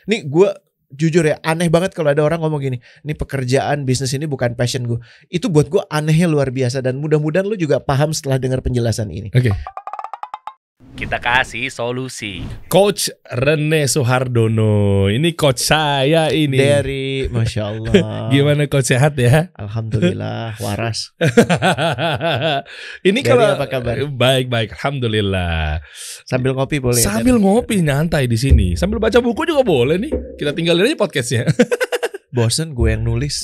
Nih gue jujur ya, aneh banget kalau ada orang ngomong gini, nih pekerjaan bisnis ini bukan passion gue. Itu buat gue anehnya luar biasa, dan mudah-mudahan lu juga paham setelah dengar penjelasan ini. Oke. Kita kasih solusi. Coach Rene Suhardono, ini coach saya ini. Dari Masya Allah. Gimana coach, sehat ya? Alhamdulillah, waras. Ini Dari kalau apa kabar? Baik, alhamdulillah. Sambil ngopi boleh? Sambil ngopi nyantai di sini, sambil baca buku juga boleh nih. Kita tinggalin aja podcastnya. Bosen gue yang nulis.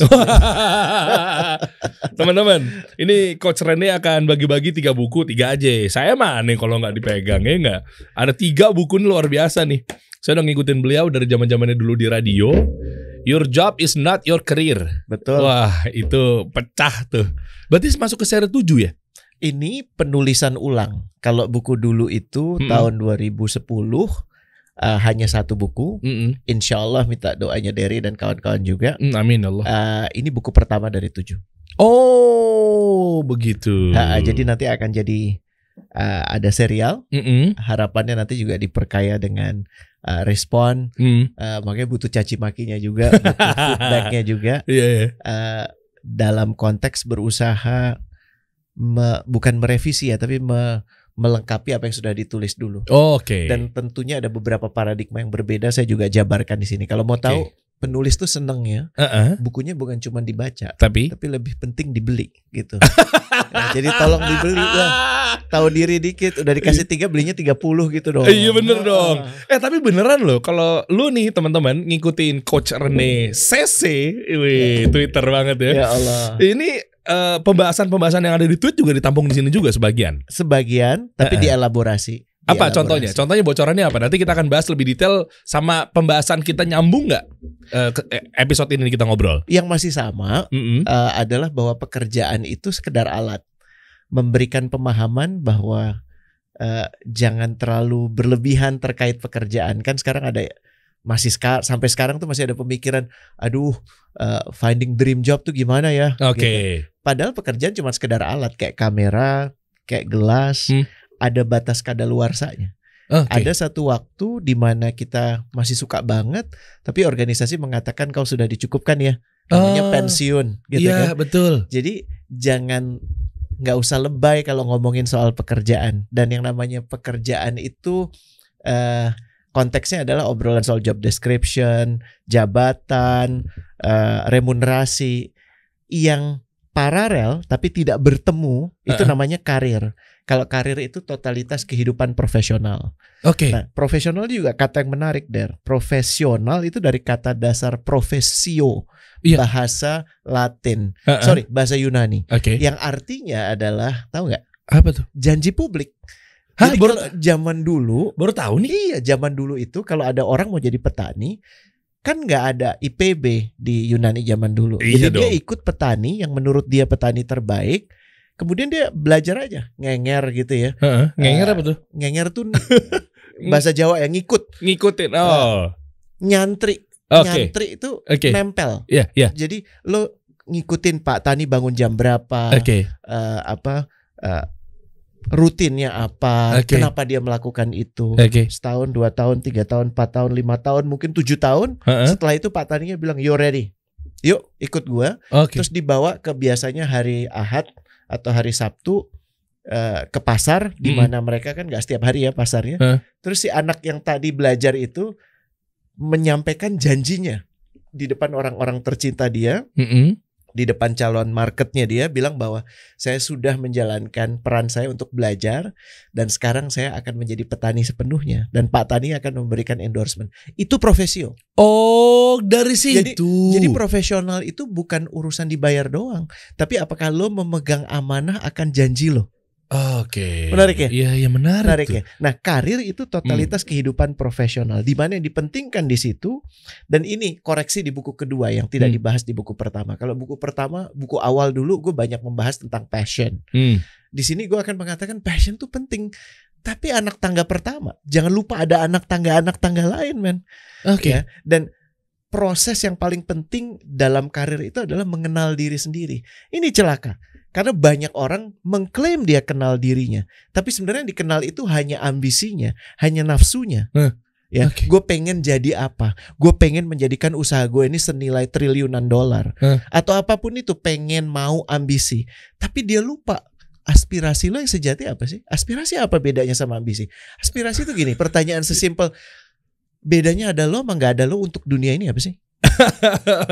Teman-teman, ini Coach Rene akan bagi-bagi 3 buku, 3 aja. Saya mah aneh kalau nggak dipegang, ya nggak. Ada 3 buku ini luar biasa nih. Saya udah ngikutin beliau dari zaman-zamannya dulu di radio. Your job is not your career. Betul. Wah, itu pecah tuh. Berarti masuk ke seri 7 ya? Ini penulisan ulang. Kalau buku dulu itu tahun 2010 hanya 1 buku. Insya Allah minta doanya Derry dan kawan-kawan juga. Amin Allah. Ini buku pertama dari 7. Oh, begitu. Jadi nanti akan jadi ada serial. Harapannya nanti juga diperkaya dengan respon. Makanya butuh caci makinya juga, butuh feedbacknya juga. Dalam konteks berusaha bukan merevisi ya, tapi melengkapi apa yang sudah ditulis dulu. Oke. Dan tentunya ada beberapa paradigma yang berbeda, saya juga jabarkan di sini. Kalau mau tahu, penulis tuh seneng ya, bukunya bukan cuma dibaca, tapi lebih penting dibeli gitu. Nah, jadi tolong dibeli lah. Tahu diri dikit, udah dikasih 3 belinya 30 gitu dong. Iya bener dong. Tapi beneran loh, kalau lu nih teman-teman ngikutin Coach Rene CC, Twitter banget ya. Ya Allah. Ini pembahasan-pembahasan yang ada di tweet juga ditampung di sini juga sebagian. Sebagian, tapi dielaborasi. Apa contohnya? Contohnya bocorannya apa? Nanti kita akan bahas lebih detail sama pembahasan kita, nyambung nggak episode ini kita ngobrol. Yang masih sama adalah bahwa pekerjaan itu sekedar alat. Memberikan pemahaman bahwa jangan terlalu berlebihan terkait pekerjaan. Kan sekarang ada sampai sekarang tuh masih ada pemikiran, aduh finding dream job tuh gimana ya? Gitu. Padahal pekerjaan cuma sekedar alat, kayak kamera, kayak gelas, ada batas kadaluarsanya. Ada satu waktu di mana kita masih suka banget, tapi organisasi mengatakan kau sudah dicukupkan ya, namanya pensiun, gitu kan? Betul. Jadi nggak usah lebay kalau ngomongin soal pekerjaan. Dan yang namanya pekerjaan itu konteksnya adalah obrolan soal job description, jabatan, remunerasi yang paralel tapi tidak bertemu, itu namanya karir. Kalau karir itu totalitas kehidupan profesional. Nah, profesional juga kata yang menarik, Der. Profesional itu dari kata dasar profesio, bahasa Latin. Bahasa Yunani. Yang artinya adalah, tahu nggak? Apa tuh? Janji publik. Jadi kalau zaman dulu, baru tahu nih. Iya, zaman dulu itu kalau ada orang mau jadi petani, kan nggak ada IPB di Yunani zaman dulu. Jadi dia ikut petani yang menurut dia petani terbaik. Kemudian dia belajar aja, ngenger gitu ya. Ngenger apa tuh? Ngenger tuh bahasa Jawa yang ngikutin. Nyantri. Nyantri itu nempel. Jadi lo ngikutin Pak Tani bangun jam berapa, rutinnya apa, kenapa dia melakukan itu, setahun, 2 tahun, 3 tahun, 4 tahun, 5 tahun, mungkin 7 tahun. Setelah itu Pak Taninya bilang, you ready, yuk ikut gua. Terus dibawa ke biasanya hari Ahad atau hari Sabtu ke pasar, di mana mereka kan nggak setiap hari ya pasarnya. Terus si anak yang tadi belajar itu menyampaikan janjinya di depan orang-orang tercinta dia. Di depan calon marketnya dia bilang bahwa saya sudah menjalankan peran saya untuk belajar dan sekarang saya akan menjadi petani sepenuhnya dan Pak Tani akan memberikan endorsement. Itu profesio. Dari situ. Jadi profesional itu bukan urusan dibayar doang, tapi apakah lo memegang amanah akan janji lo. Menarik ya? Iya menarik ya. Nah, karir itu totalitas kehidupan profesional, di mana yang dipentingkan di situ. Dan ini koreksi di buku kedua yang tidak dibahas di buku pertama. Kalau buku pertama, buku awal dulu gue banyak membahas tentang passion. Di sini gue akan mengatakan passion tuh penting. Tapi anak tangga pertama, jangan lupa ada anak tangga lain, men. Ya? Dan proses yang paling penting dalam karir itu adalah mengenal diri sendiri. Ini celaka. Karena banyak orang mengklaim dia kenal dirinya, tapi sebenarnya yang dikenal itu hanya ambisinya, hanya nafsunya. Ya, gue pengen jadi apa? Gue pengen menjadikan usaha gue ini senilai triliunan dolar, atau apapun itu, pengen, mau, ambisi. Tapi dia lupa aspirasi lo yang sejati apa sih? Aspirasi apa bedanya sama ambisi? Aspirasi itu gini, pertanyaan sesimpel, bedanya ada lo sama gak ada lo untuk dunia ini apa sih?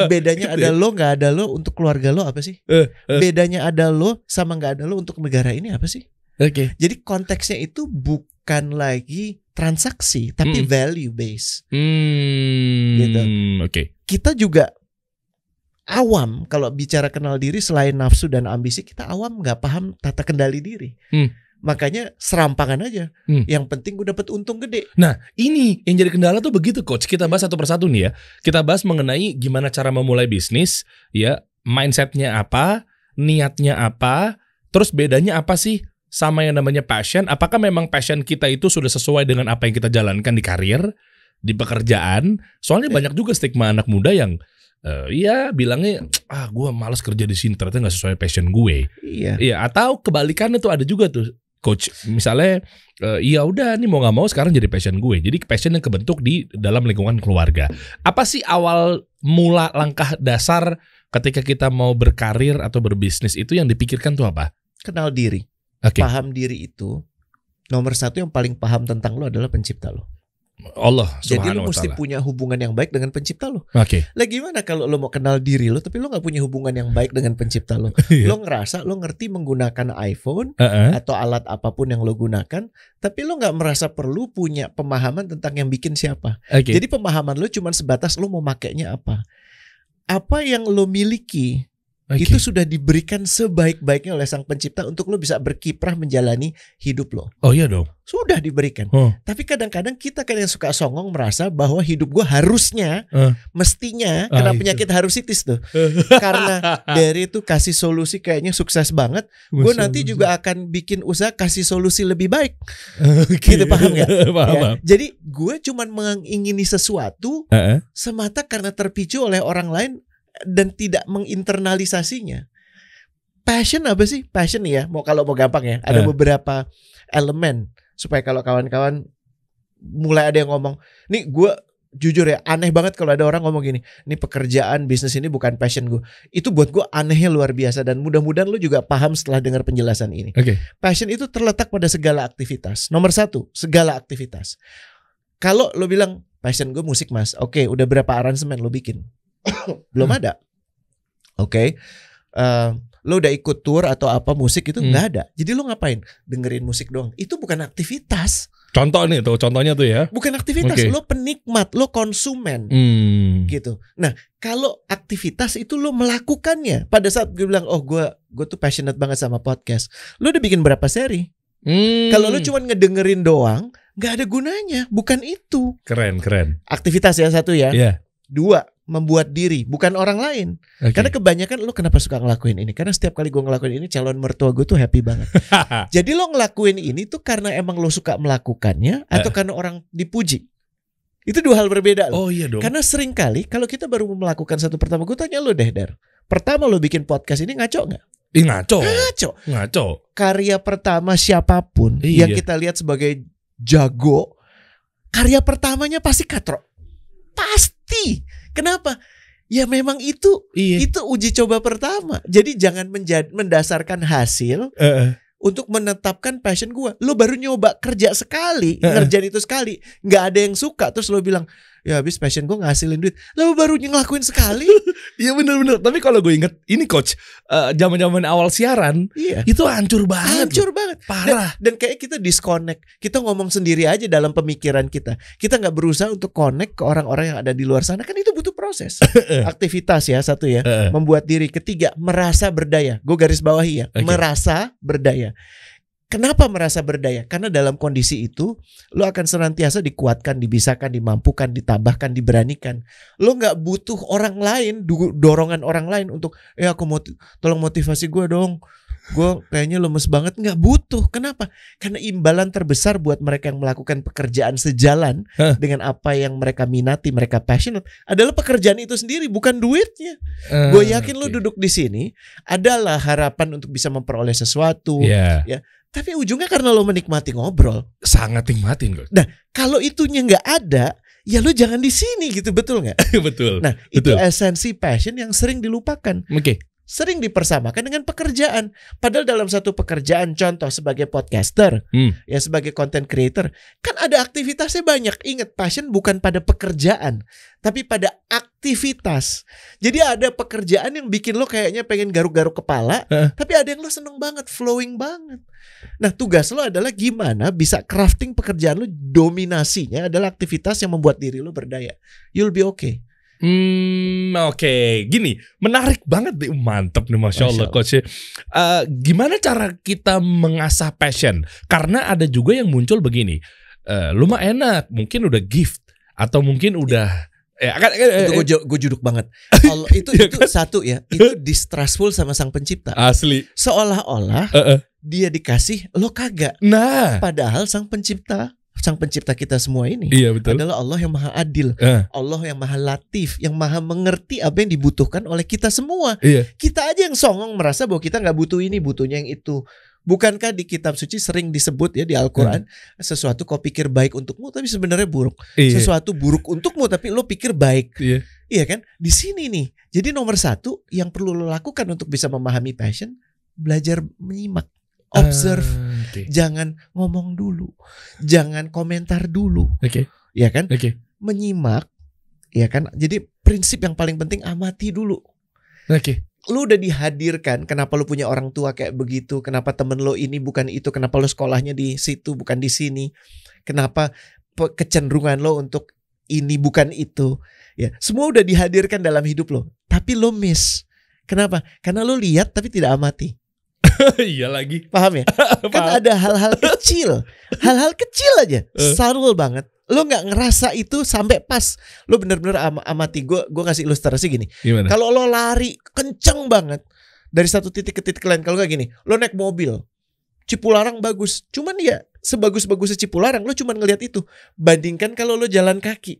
Bedanya ada lo gak ada lo untuk keluarga lo apa sih? Bedanya ada lo sama gak ada lo untuk negara ini apa sih? Jadi konteksnya itu bukan lagi transaksi, tapi value base. Gitu. Kita juga awam kalau bicara kenal diri, selain nafsu dan ambisi, kita awam, nggak paham tata kendali diri. Makanya serampangan aja. Yang penting gue dapat untung gede. Nah, ini yang jadi kendala tuh begitu, coach. Kita bahas satu persatu nih ya. Kita bahas mengenai gimana cara memulai bisnis, ya, mindsetnya apa, niatnya apa, terus bedanya apa sih sama yang namanya passion. Apakah memang passion kita itu sudah sesuai dengan apa yang kita jalankan di karir, di pekerjaan? Soalnya banyak juga stigma anak muda yang iya bilangnya, gue malas kerja di sini, ternyata nggak sesuai passion gue. Iya. Atau kebalikannya tuh ada juga tuh, coach. Misalnya, iya udah nih mau nggak mau sekarang jadi passion gue. Jadi passion yang kebentuk di dalam lingkungan keluarga. Apa sih awal mula langkah dasar ketika kita mau berkarir atau berbisnis itu yang dipikirkan tuh apa? Kenal diri. Paham diri itu nomor satu, yang paling paham tentang lo adalah pencipta lo. Allah Subhanahu wa ta'ala. Jadi lo mesti punya hubungan yang baik dengan pencipta lo. Lah gimana kalau lo mau kenal diri lo tapi lo gak punya hubungan yang baik dengan pencipta lo? Lo ngerasa lo ngerti menggunakan iPhone atau alat apapun yang lo gunakan, tapi lo gak merasa perlu punya pemahaman tentang yang bikin siapa. Jadi pemahaman lo cuma sebatas lo mau makainya apa. Apa yang lo miliki itu sudah diberikan sebaik-baiknya oleh sang pencipta untuk lo bisa berkiprah menjalani hidup lo. Oh iya dong. Sudah diberikan. Tapi kadang-kadang kita kan yang suka songong merasa bahwa hidup gue harusnya, mestinya kena penyakit harusitis tuh. Karena dari itu kasih solusi kayaknya sukses banget. Gue nanti juga akan bikin usaha kasih solusi lebih baik. Gitu, paham gak? Paham. Ya, jadi gue cuman mengingini sesuatu semata karena terpicu oleh orang lain dan tidak menginternalisasinya. Passion apa sih? Passion ya, mau gampang ya, ada beberapa elemen supaya kalau kawan-kawan mulai ada yang ngomong, nih gue jujur ya, aneh banget kalau ada orang ngomong gini, nih pekerjaan bisnis ini bukan passion gue. Itu buat gue anehnya luar biasa, dan mudah-mudahan lo juga paham setelah dengar penjelasan ini. Passion itu terletak pada segala aktivitas. Nomor satu, segala aktivitas. Kalau lo bilang passion gue musik mas, oke, udah berapa aransemen lo bikin? Belum ada. Lo udah ikut tour atau apa musik itu nggak ada. Jadi lo ngapain? Dengerin musik doang. Itu bukan aktivitas. Contohnya tuh ya. Bukan aktivitas. Lo penikmat, lo konsumen. Gitu. Nah, kalau aktivitas itu lo melakukannya. Pada saat gue bilang, oh gue tuh passionate banget sama podcast. Lo udah bikin berapa seri? Kalau lo cuma ngedengerin doang, nggak ada gunanya. Bukan itu. Keren. Aktivitas ya, satu ya. Dua, membuat diri, bukan orang lain. Karena kebanyakan lo kenapa suka ngelakuin ini? Karena setiap kali gue ngelakuin ini, calon mertua gue tuh happy banget. Jadi lo ngelakuin ini tuh karena emang lo suka melakukannya, atau karena orang dipuji? Itu dua hal berbeda loh. Oh iya dong. Karena sering kali kalau kita baru melakukan satu pertama, gue tanya lo deh, Dar, pertama lo bikin podcast ini ngaco gak? Ngaco. Karya pertama siapapun yang kita lihat sebagai jago, karya pertamanya pasti katrok. Pasti. Kenapa? Ya memang itu uji coba pertama. Jadi jangan mendasarkan hasil untuk menetapkan passion gue. Lo baru nyoba kerja sekali, ngerjain itu sekali, nggak ada yang suka, terus lo bilang, ya habis passion gue ngasilin duit. Lo baru ngelakuin sekali. Iya benar. Tapi kalau gue inget, ini coach, zaman-zaman awal siaran, itu hancur banget. Parah. Dan kayak kita disconnect. Kita ngomong sendiri aja dalam pemikiran kita. Kita nggak berusaha untuk connect ke orang-orang yang ada di luar sana. Kan itu butuh proses. Aktivitas ya, satu ya. Membuat diri. Ketiga, merasa berdaya. Gue garis bawahi ya. Merasa berdaya. Kenapa merasa berdaya? Karena dalam kondisi itu lo akan senantiasa dikuatkan, dibisakan, dimampukan, ditambahkan, diberanikan. Lo gak butuh orang lain, dorongan orang lain untuk aku mau tolong motivasi gue dong, gue kayaknya lemes banget. Gak butuh. Kenapa? Karena imbalan terbesar buat mereka yang melakukan pekerjaan sejalan dengan apa yang mereka minati, mereka passionate, adalah pekerjaan itu sendiri, bukan duitnya. Gue yakin lo duduk di sini adalah harapan untuk bisa memperoleh sesuatu, ya. Tapi ujungnya karena lo menikmati ngobrol. Sangat nikmatin kok. Nah, kalau itunya nggak ada, ya lo jangan di sini gitu, betul nggak? Betul. Nah, itu esensi passion yang sering dilupakan. Oke. Sering dipersamakan dengan pekerjaan. Padahal dalam satu pekerjaan, contoh sebagai podcaster, ya sebagai content creator, kan ada aktivitasnya banyak. Ingat, passion bukan pada pekerjaan, tapi pada aktivitas. Jadi ada pekerjaan yang bikin lo kayaknya pengen garuk-garuk kepala, tapi ada yang lo seneng banget, flowing banget. Nah, tugas lo adalah gimana bisa crafting pekerjaan lo, dominasinya adalah aktivitas yang membuat diri lo berdaya. You'll be okay. Oke. Gini, menarik banget nih, mantep nih, Masya Allah Coach. Gimana cara kita mengasah passion? Karena ada juga yang muncul begini, lu mah enak, mungkin udah gift atau mungkin udah gue juduk banget. Kalau itu satu ya, itu distrustful sama sang pencipta. Asli. Seolah-olah dia dikasih, lo kagak. Nah, padahal sang pencipta kita semua ini adalah Allah yang maha adil, Allah yang maha latif, yang maha mengerti apa yang dibutuhkan oleh kita semua. Kita aja yang songong merasa bahwa kita nggak butuh ini, butuhnya yang itu. Bukankah di kitab suci sering disebut ya di Al-Quran, sesuatu kau pikir baik untukmu tapi sebenarnya buruk. Sesuatu buruk untukmu tapi lo pikir baik. Iya kan? Di sini nih. Jadi nomor satu yang perlu lo lakukan untuk bisa memahami passion, belajar menyimak. Observe, jangan ngomong dulu, jangan komentar dulu, ya kan? Menyimak, ya kan? Jadi prinsip yang paling penting, amati dulu. Lu udah dihadirkan, kenapa lu punya orang tua kayak begitu? Kenapa temen lo ini bukan itu? Kenapa lo sekolahnya di situ bukan di sini? Kenapa kecenderungan lo untuk ini bukan itu? Ya, semua udah dihadirkan dalam hidup lo, tapi lo miss. Kenapa? Karena lo lihat tapi tidak amati. Iya lagi. Paham ya? Kan ada hal-hal kecil, hal-hal kecil aja, subtle banget. Lo nggak ngerasa itu sampai pas lo bener-bener amati. Gue kasih ilustrasi gini. Kalau lo lari kenceng banget dari satu titik ke titik lain, kalau nggak gini, lo naik mobil, Cipularang bagus, cuman ya sebagus-bagusnya Cipularang, lo cuman ngelihat itu. Bandingkan kalau lo jalan kaki,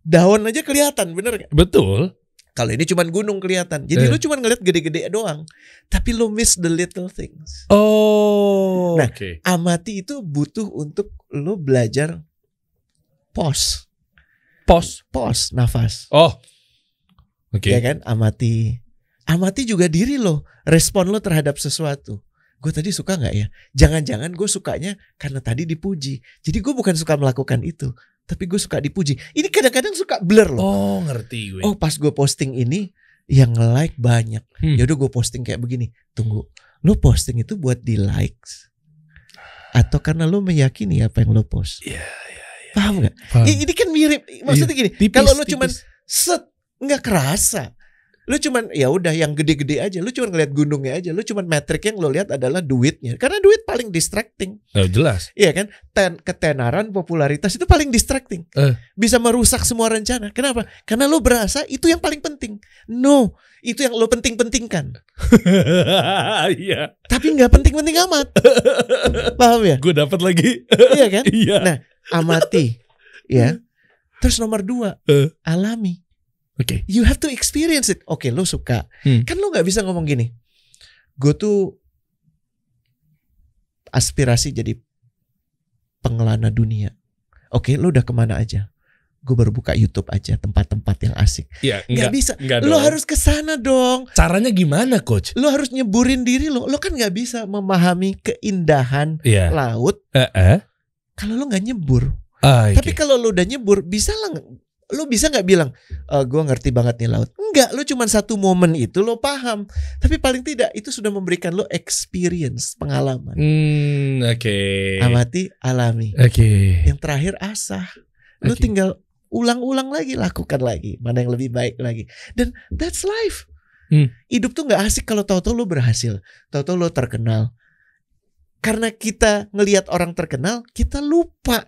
daun aja kelihatan, bener nggak? Betul. Kalau ini cuma gunung kelihatan. Jadi lo cuma ngeliat gede-gede doang. Tapi lo miss the little things. Nah, amati itu butuh untuk lo belajar pause, nafas. Ya kan, amati. Amati juga diri lo, respon lo terhadap sesuatu. Gue tadi suka gak ya? Jangan-jangan gue sukanya karena tadi dipuji. Jadi gue bukan suka melakukan itu, tapi gue suka dipuji. Ini kadang-kadang suka blur loh. Oh, ngerti gue. Oh, pas gue posting ini yang nge-like banyak. Yaudah gue posting kayak begini. Tunggu, lo posting itu buat di likes atau karena lo meyakini apa yang lo post? Paham gak? Ini kan mirip. Maksudnya gini, kalau lo cuman nggak kerasa. Lu cuman ya udah yang gede-gede aja, lu cuman ngeliat gunungnya aja, lu cuman metrik yang lu lihat adalah duitnya, karena duit paling distracting. Jelas. Iya kan? Ketenaran, popularitas itu paling distracting. Bisa merusak semua rencana. Kenapa? Karena lu berasa itu yang paling penting. No, itu yang lu penting-pentingkan. Iya. Tapi nggak penting-penting amat. Paham ya? Gue dapat lagi. Iya kan? Iya. Nah, amati, ya. Terus nomor 2, alami. You have to experience it. Lo suka. Kan lo gak bisa ngomong gini, gue tuh aspirasi jadi pengelana dunia. Lo udah kemana aja? Gue baru buka YouTube aja, tempat-tempat yang asik. Gak bisa. Lo harus kesana dong. Caranya gimana, Coach? Lo harus nyeburin diri lo. Lo kan gak bisa memahami keindahan laut kalau lo gak nyebur. Tapi kalau lo udah nyebur, bisa lah. Lo bisa gak bilang, gue ngerti banget nih laut? Enggak, lo cuma satu momen itu lo paham. Tapi paling tidak itu sudah memberikan lo experience, pengalaman. Amati, alami. Yang terakhir asah. Lo tinggal ulang-ulang lagi, lakukan lagi. Mana yang lebih baik lagi. Dan that's life. Hidup tuh gak asik kalau tahu-tahu lo berhasil, tahu-tahu lo terkenal. Karena kita ngelihat orang terkenal, kita lupa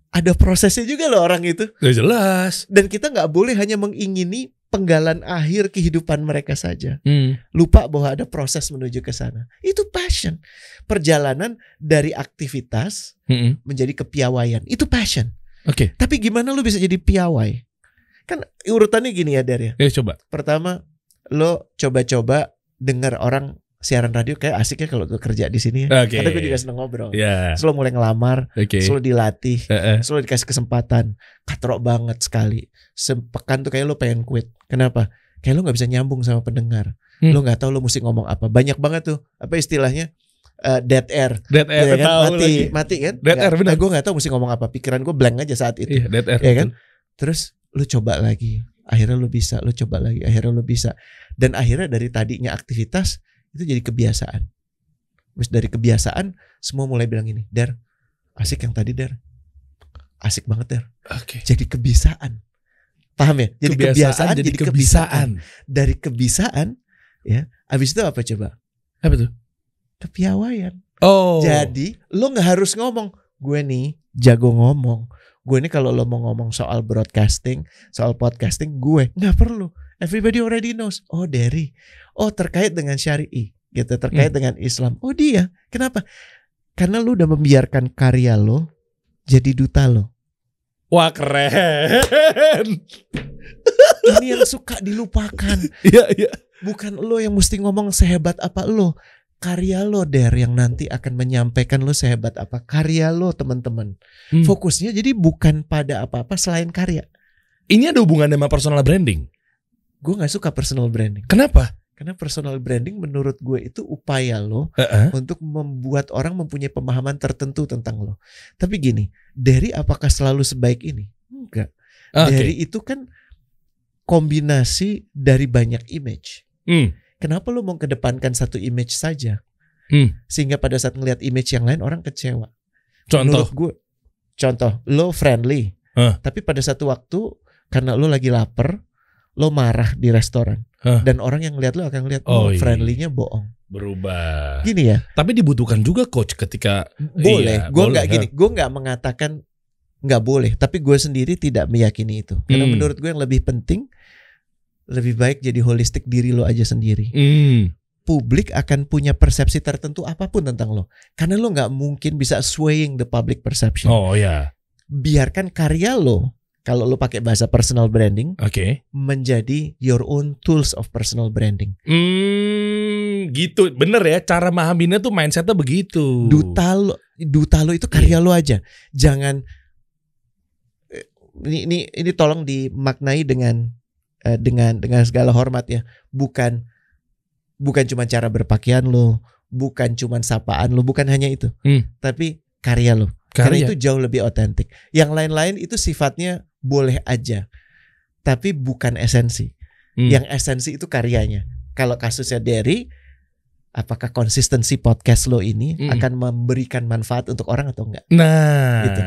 ada prosesnya juga loh orang itu. Jelas. Dan kita gak boleh hanya mengingini penggalan akhir kehidupan mereka saja. Lupa bahwa ada proses menuju ke sana. Itu passion. Perjalanan dari aktivitas menjadi kepiawaian. Itu passion. Tapi gimana lo bisa jadi piawai? Kan urutannya gini ya, Dar ya. Coba. Pertama, lo coba-coba dengar orang siaran radio kayak asik ya kalau gue kerja di sini ya. Karena gue juga seneng ngobrol. Selalu mulai ngelamar, selalu dilatih, selalu dikasih kesempatan. Katrok banget sekali. Sepekan tuh kayak lo pengen quit. Kenapa? Kayak lo nggak bisa nyambung sama pendengar. Lo nggak tahu lo mesti ngomong apa. Banyak banget tuh apa istilahnya dead air. Dead air ya kan? Mati kan? Dead air benar. Gue nggak tahu mesti ngomong apa. Pikiran gue blank aja saat itu. Iya, dead air. Ya kan? Terus lo coba lagi. Akhirnya lo bisa. Lo coba lagi. Akhirnya lo bisa. Dan akhirnya dari tadinya aktivitas itu jadi kebiasaan. Terus dari kebiasaan semua mulai bilang gini, Der, asik yang tadi Der, asik banget Der. Jadi kebiasaan, paham ya? Jadi kebiasaan jadi kebiasaan. Dari kebiasaan, ya, abis itu apa coba? Apa tuh? Kepiawaian. Jadi lo nggak harus ngomong, gue nih jago ngomong. Gue nih kalau lo mau ngomong soal broadcasting, soal podcasting, gue nggak perlu. Everybody already knows. Oh Derry. Oh terkait dengan syari'i gitu, terkait dengan Islam. Oh dia. Kenapa? Karena lu udah membiarkan karya lo jadi duta lo. Wah keren. Ini yang suka dilupakan. Iya. Bukan lo yang mesti ngomong sehebat apa lo. Karya lo Der yang nanti akan menyampaikan lo sehebat apa. Karya lo teman-teman. Fokusnya jadi bukan pada apa-apa selain karya. Ini ada hubungannya sama personal branding? Gue gak suka personal branding. Kenapa? Karena personal branding menurut gue itu upaya lo untuk membuat orang mempunyai pemahaman tertentu tentang lo. Tapi gini, Derry apakah selalu sebaik ini? Enggak. Derry itu kan kombinasi dari banyak image. Kenapa lo mau kedepankan satu image saja? Sehingga pada saat ngelihat image yang lain orang kecewa. Menurut gue, contoh, lo friendly. Tapi pada satu waktu karena lo lagi lapar, lo marah di restoran dan orang yang lihat lo akan lihat friendly-nya bohong. Berubah. Gini ya. Tapi dibutuhkan juga coach ketika boleh. Gue nggak gini. Gue nggak mengatakan nggak boleh. Tapi gue sendiri tidak meyakini itu. Karena menurut gue yang lebih penting, lebih baik jadi holistik diri lo aja sendiri. Publik akan punya persepsi tertentu apapun tentang lo. Karena lo nggak mungkin bisa swaying the public perception. Biarkan karya lo. Kalau lo pakai bahasa personal branding, menjadi your own tools of personal branding. Gitu, bener ya. Cara mahaminnya tuh mindsetnya begitu. Duta lo itu karya lo aja. Jangan ini tolong dimaknai dengan segala hormat ya. Bukan cuma cara berpakaian lo, bukan cuma sapaan lo, bukan hanya itu. Tapi karya lo. Karena itu jauh lebih otentik. Yang lain-lain itu sifatnya boleh aja, tapi bukan esensi. Yang esensi itu karyanya. Kalau kasusnya Derry, apakah konsistensi podcast lo ini akan memberikan manfaat untuk orang atau enggak? Nah, gitu.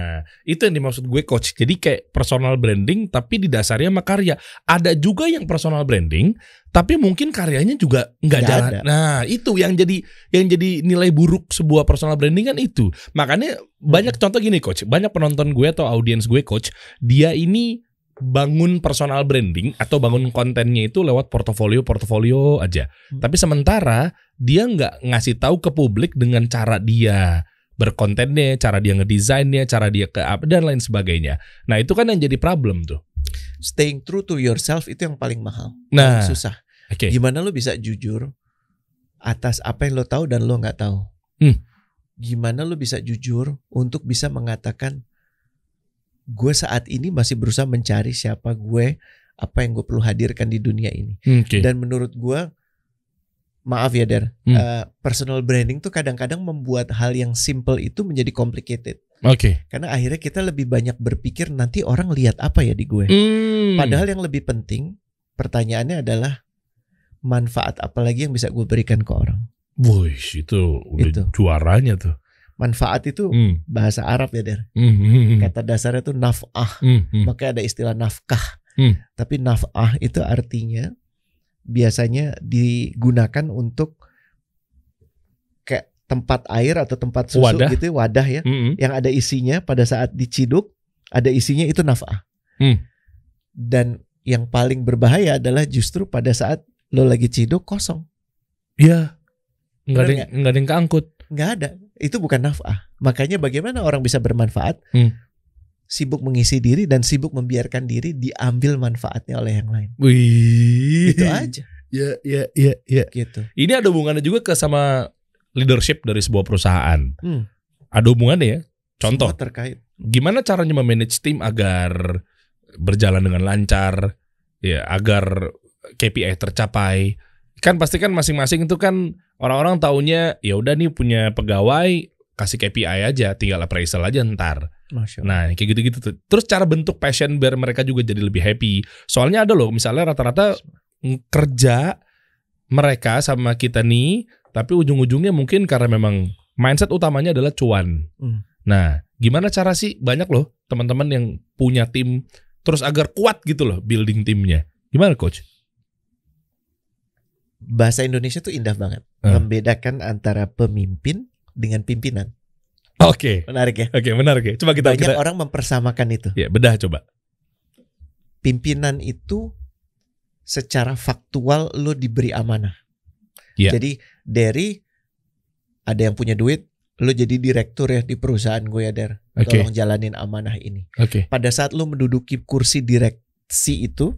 Itu yang dimaksud gue coach. Jadi kayak personal branding tapi didasari sama karya. Ada juga yang personal branding tapi mungkin karyanya juga nggak jalan. Nah, itu yang jadi nilai buruk sebuah personal branding kan itu. Makanya banyak contoh gini coach. Banyak penonton gue atau audiens gue coach, dia ini bangun personal branding atau bangun kontennya itu lewat portofolio aja. Tapi sementara dia nggak ngasih tahu ke publik dengan cara dia berkontennya, cara dia ngedesainnya, cara dia ke apa dan lain sebagainya. Nah itu kan yang jadi problem tuh. Staying true to yourself itu yang paling mahal. Nah, susah. Gimana lo bisa jujur atas apa yang lo tahu dan lo nggak tahu? Gimana lo bisa jujur untuk bisa mengatakan gue saat ini masih berusaha mencari siapa gue, apa yang gue perlu hadirkan di dunia ini. Dan menurut gue, maaf ya Der, personal branding tuh kadang-kadang membuat hal yang simple itu menjadi complicated. Karena akhirnya kita lebih banyak berpikir nanti orang lihat apa ya di gue. Padahal yang lebih penting, pertanyaannya adalah manfaat apa lagi yang bisa gue berikan ke orang. Wih, itu udah juaranya tuh. Manfaat itu bahasa Arab ya Der. Kata dasarnya itu naf'ah. Makanya ada istilah nafkah. Tapi naf'ah itu artinya biasanya digunakan untuk kayak tempat air atau tempat susu gitu, wadah ya, yang ada isinya pada saat diciduk, ada isinya itu naf'ah. Dan yang paling berbahaya adalah justru pada saat lo lagi ciduk kosong. Iya. Nggak ada yang keangkut. Nggak ada. Itu bukan naf'ah. Makanya bagaimana orang bisa bermanfaat? Sibuk mengisi diri dan sibuk membiarkan diri diambil manfaatnya oleh yang lain. Wih. Itu aja. Iya. Gitu. Ini ada hubungannya juga ke sama leadership dari sebuah perusahaan. Ada hubungannya ya. Contoh. Semua terkait. Gimana caranya memanage tim agar berjalan dengan lancar, ya, agar KPI tercapai. Kan pasti kan masing-masing itu kan orang-orang taunya ya udah nih punya pegawai kasih KPI aja, tinggal appraisal aja ntar. Nah kayak gitu-gitu tuh. Terus cara bentuk passion biar mereka juga jadi lebih happy. Soalnya ada loh misalnya rata-rata kerja mereka sama kita nih, tapi ujung-ujungnya mungkin karena memang mindset utamanya adalah cuan. Nah gimana cara sih, banyak loh teman-teman yang punya tim terus agar kuat gitu loh building timnya. Gimana coach? Bahasa Indonesia tuh indah banget, membedakan antara pemimpin dengan pimpinan. Oke. Menarik ya? Oke, menarik ya. Coba kita orang mempersamakan itu. Ya, bedah coba. Pimpinan itu secara faktual lo diberi amanah. Ya. Jadi dari ada yang punya duit, lo jadi direktur ya di perusahaan gue ya Der. Tolong jalanin amanah ini. Pada saat lo menduduki kursi direksi itu,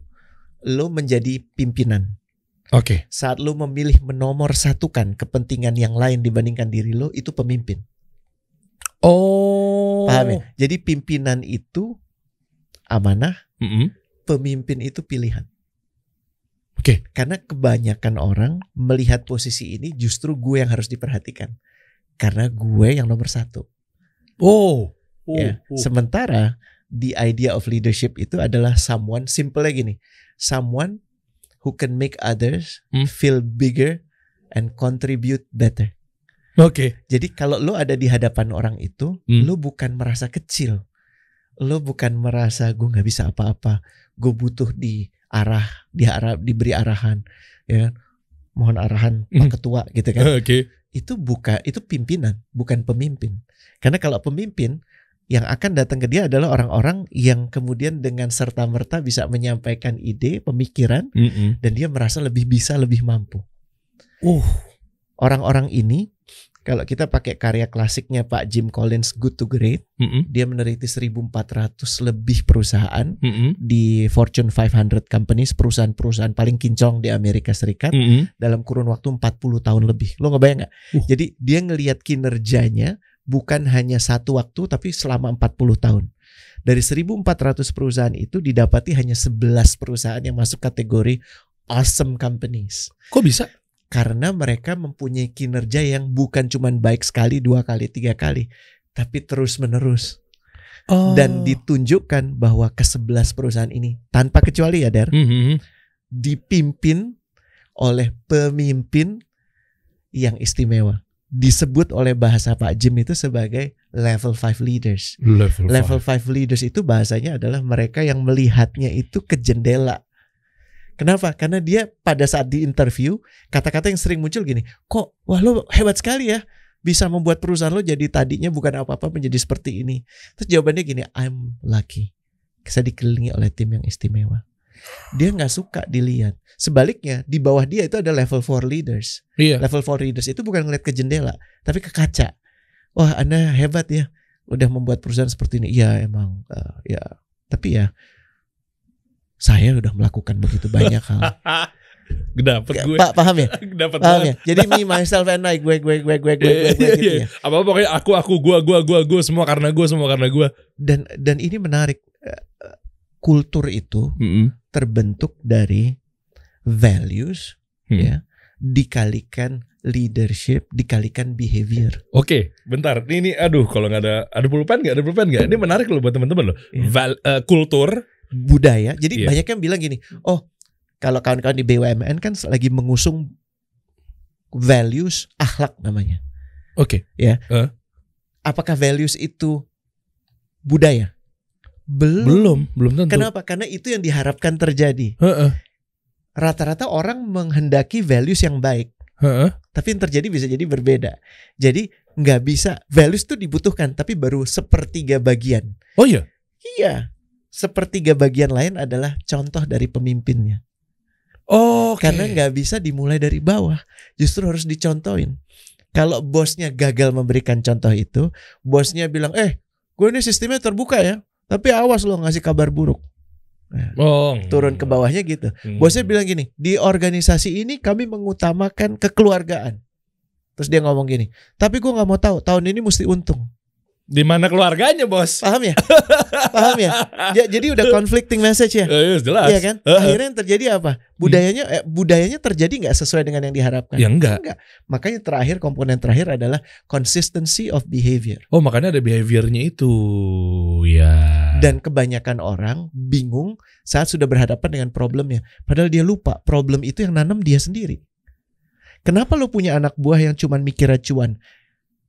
lo menjadi pimpinan. Saat lo memilih menomor satukan kepentingan yang lain dibandingkan diri lo, itu pemimpin. Paham ya? Jadi pimpinan itu amanah, pemimpin itu pilihan. Karena kebanyakan orang melihat posisi ini justru gue yang harus diperhatikan. Karena gue yang nomor satu. Sementara the idea of leadership itu adalah someone, simple gini, someone who can make others feel bigger and contribute better. Jadi kalau lo ada di hadapan orang itu, lo bukan merasa kecil, lo bukan merasa gue nggak bisa apa-apa, gue butuh diberi arahan, ya, mohon arahan Pak Ketua gitu kan. Itu pimpinan, bukan pemimpin. Karena kalau pemimpin, yang akan datang ke dia adalah orang-orang yang kemudian dengan serta-merta bisa menyampaikan ide, pemikiran, dan dia merasa lebih bisa, lebih mampu. Orang-orang ini, kalau kita pakai karya klasiknya Pak Jim Collins, Good to Great, dia meneliti 1.400 lebih perusahaan di Fortune 500 companies, perusahaan-perusahaan paling kinclong di Amerika Serikat, dalam kurun waktu 40 tahun lebih. Lo ngebayang gak? Jadi dia ngelihat kinerjanya bukan hanya satu waktu, tapi selama 40 tahun. Dari 1.400 perusahaan itu didapati hanya 11 perusahaan yang masuk kategori awesome companies. Kok bisa? Karena mereka mempunyai kinerja yang bukan cuma baik sekali, 2 kali, 3 kali, tapi terus menerus. Dan ditunjukkan bahwa ke-11 perusahaan ini tanpa kecuali ya Der, dipimpin oleh pemimpin yang istimewa. Disebut oleh bahasa Pak Jim itu sebagai level 5 leaders. Level 5 leaders itu bahasanya adalah mereka yang melihatnya itu ke jendela. Kenapa? Karena dia pada saat di interview, kata-kata yang sering muncul gini, kok wah lo hebat sekali ya, bisa membuat perusahaan lo jadi tadinya bukan apa-apa menjadi seperti ini. Terus jawabannya gini, I'm lucky, saya dikelilingi oleh tim yang istimewa. Dia gak suka dilihat. Sebaliknya di bawah dia itu ada level 4 leaders. Level 4 leaders itu bukan ngeliat ke jendela, tapi ke kaca. Wah Anda hebat ya, udah membuat perusahaan seperti ini. Iya emang ya, tapi ya saya udah melakukan begitu banyak hal. Dapet gue. Paham ya? Paham ya? Jadi me, myself and I, gue gitu ya. Apa pokoknya aku, gue, semua karena gue. Dan ini menarik. Kultur itu terbentuk dari values, ya, dikalikan leadership, dikalikan behavior. Bentar. Ini aduh, kalau nggak ada pulpen nggak? Ini menarik loh buat teman-teman loh. Kultur, budaya. Jadi banyak yang bilang gini, kalau kawan-kawan di BUMN kan lagi mengusung values akhlak namanya. Ya. Apakah values itu budaya? Belum tentu. Kenapa? Karena itu yang diharapkan terjadi. Rata-rata orang menghendaki values yang baik, tapi yang terjadi bisa jadi berbeda. Jadi nggak bisa, values itu dibutuhkan, tapi baru 1/3 bagian. Iya, 1/3 bagian lain adalah contoh dari pemimpinnya. Karena nggak bisa dimulai dari bawah, justru harus dicontohin. Kalau bosnya gagal memberikan contoh itu, bosnya bilang, gue ini sistemnya terbuka ya, tapi awas lo ngasih kabar buruk. Turun ke bawahnya gitu. Bosnya bilang gini, di organisasi ini kami mengutamakan kekeluargaan. Terus dia ngomong gini, tapi gue gak mau tahu, tahun ini mesti untung. Di mana keluarganya, bos? Paham ya? Paham ya? Jadi udah conflicting message ya? Jelas. Iya kan? Akhirnya yang terjadi apa? Budayanya terjadi nggak sesuai dengan yang diharapkan? Ya enggak. Makanya komponen terakhir adalah consistency of behavior. Oh, makanya ada behaviornya itu. Ya. Dan kebanyakan orang bingung saat sudah berhadapan dengan problemnya. Padahal dia lupa problem itu yang nanam dia sendiri. Kenapa lo punya anak buah yang cuma mikir cuan?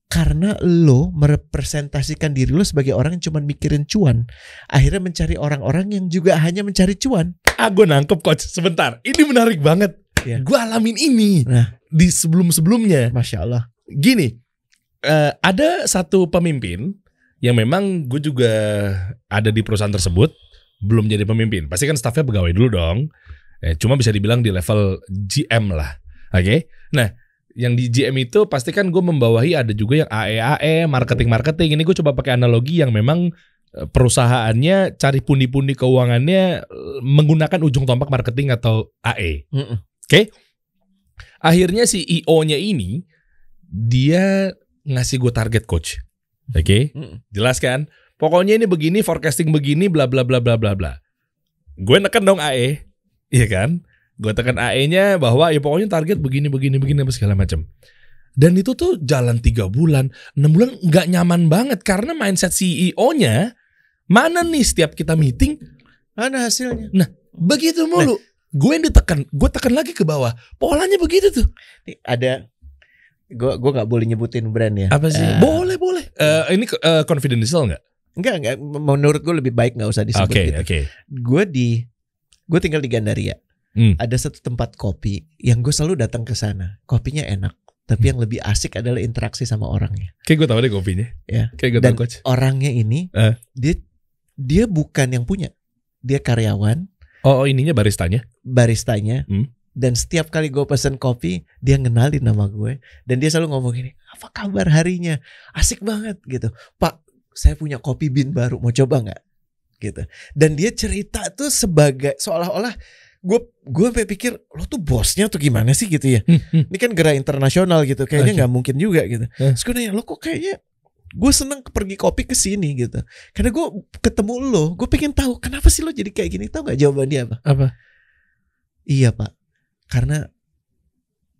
Karena lo merepresentasikan diri lo sebagai orang yang cuma mikirin cuan. Akhirnya mencari orang-orang yang juga hanya mencari cuan. Gue nangkep, coach. Sebentar, ini menarik banget. Gue alamin ini di sebelum-sebelumnya. Masya Allah. Gini, ada satu pemimpin yang memang gue juga ada di perusahaan tersebut, belum jadi pemimpin. Pasti kan staffnya pegawai dulu dong. Cuma bisa dibilang di level GM lah. Oke? Nah, yang di GM itu pasti kan gue membawahi ada juga yang AE, marketing. Ini gue coba pakai analogi yang memang perusahaannya cari pundi-pundi keuangannya menggunakan ujung tombak marketing atau AE. Oke? Akhirnya si CEO-nya ini dia ngasih gue target, coach. Oke? Jelas kan? Pokoknya ini begini, forecasting begini, bla bla bla bla bla bla. Gue neken dong AE, iya kan? Gue tekan AE-nya bahwa ya pokoknya target begini apa segala macam. Dan itu tuh jalan 3 bulan, 6 bulan nggak nyaman banget karena mindset CEO-nya mana nih setiap kita meeting mana hasilnya. Nah begitu mulu. Gue yang ditekan, gue tekan lagi ke bawah. Polanya begitu tuh. Ada, gue nggak boleh nyebutin brand ya. Apa sih? Boleh. Ini confidential nggak? Enggak. Menurut gue lebih baik nggak usah disebut. Oke. Gue tinggal di Gandaria. Ada satu tempat kopi yang gue selalu datang ke sana. Kopinya enak, tapi yang lebih asik adalah interaksi sama orangnya. Kayak gue tahu deh kopinya. Ya. Kayak gue tahu, coach. Orangnya ini dia bukan yang punya, dia karyawan. Oh, ininya baristanya. Dan setiap kali gue pesen kopi, dia ngenalin nama gue. Dan dia selalu ngomong gini, apa kabar harinya? Asik banget gitu. Pak, saya punya kopi bean baru, mau coba nggak? Gitu. Dan dia cerita tuh sebagai seolah-olah gue sampai pikir lo tuh bosnya tuh gimana sih gitu ya. Ini kan gerai internasional gitu, kayaknya nggak mungkin juga gitu. Terus gue nanya, lo kok kayaknya gue seneng pergi kopi ke sini gitu. Karena gue ketemu lo, gue pengen tahu kenapa sih lo jadi kayak gini. Tahu nggak jawaban dia apa? Apa? Iya Pak, karena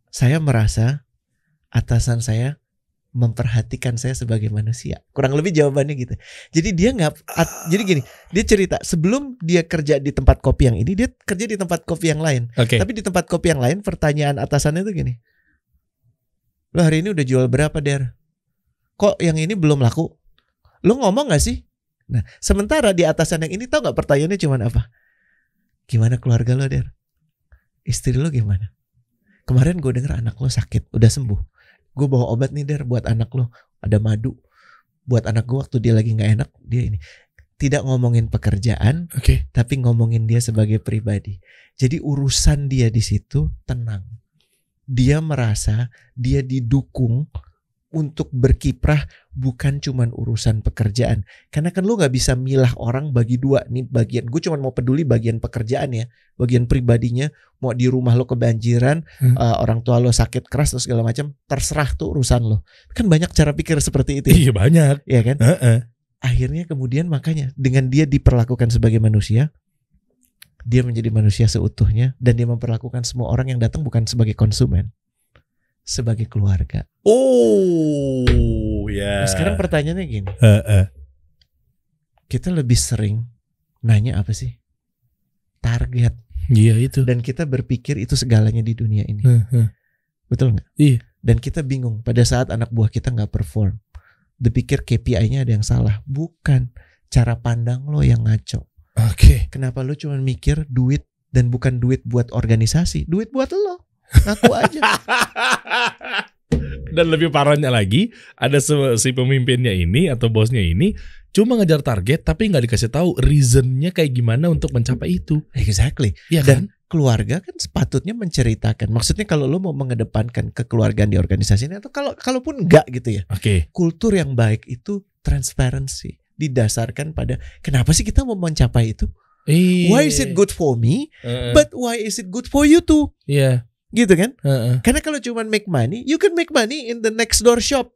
saya merasa atasan saya memperhatikan saya sebagai manusia. Kurang lebih jawabannya gitu. Jadi dia jadi gini, dia cerita sebelum dia kerja di tempat kopi yang ini, dia kerja di tempat kopi yang lain. Tapi di tempat kopi yang lain pertanyaan atasannya tuh gini, lo hari ini udah jual berapa Der? Kok yang ini belum laku? Lo ngomong gak sih? Nah sementara di atasan yang ini tahu gak pertanyaannya cuman apa? Gimana keluarga lo Der? Istri lo gimana? Kemarin gue denger anak lo sakit, udah sembuh. Gue bawa obat nih Der buat anak lo, ada madu buat anak gue waktu dia lagi nggak enak. Dia ini tidak ngomongin pekerjaan, tapi ngomongin dia sebagai pribadi. Jadi urusan dia di situ tenang. Dia merasa dia didukung untuk berkiprah, bukan cuman urusan pekerjaan. Karena kan lo gak bisa milah orang bagi dua. Nih bagian, gue cuman mau peduli bagian pekerjaan ya, bagian pribadinya. Mau di rumah lo kebanjiran, orang tua lo sakit keras atau segala macam, terserah tuh urusan lo. Kan banyak cara pikir seperti itu. Iya banyak. Iya kan? Akhirnya kemudian makanya dengan dia diperlakukan sebagai manusia, dia menjadi manusia seutuhnya. Dan dia memperlakukan semua orang yang datang bukan sebagai konsumen, sebagai keluarga. Oh ya. Nah, sekarang pertanyaannya gini, kita lebih sering nanya apa sih? Target. Iya itu. Dan kita berpikir itu segalanya di dunia ini. Betul nggak? Iya. Dan kita bingung pada saat anak buah kita nggak perform, dipikir KPI-nya ada yang salah. Bukan, cara pandang lo yang ngaco. Kenapa lo cuma mikir duit dan bukan duit buat organisasi, duit buat lo? Ngaku aja. Dan lebih parahnya lagi, ada si pemimpinnya ini atau bosnya ini cuma ngejar target tapi nggak dikasih tahu reasonnya kayak gimana untuk mencapai itu. Exactly. Ya, dan keluarga kan sepatutnya menceritakan. Maksudnya kalau lo mau mengedepankan kekeluargaan di organisasi ini, atau kalaupun enggak gitu ya. Kultur yang baik itu transparansi, didasarkan pada kenapa sih kita mau mencapai itu. Why is it good for me? But why is it good for you too? Iya. Gitu kan? Karena kalau cuma make money, you can make money in the next door shop.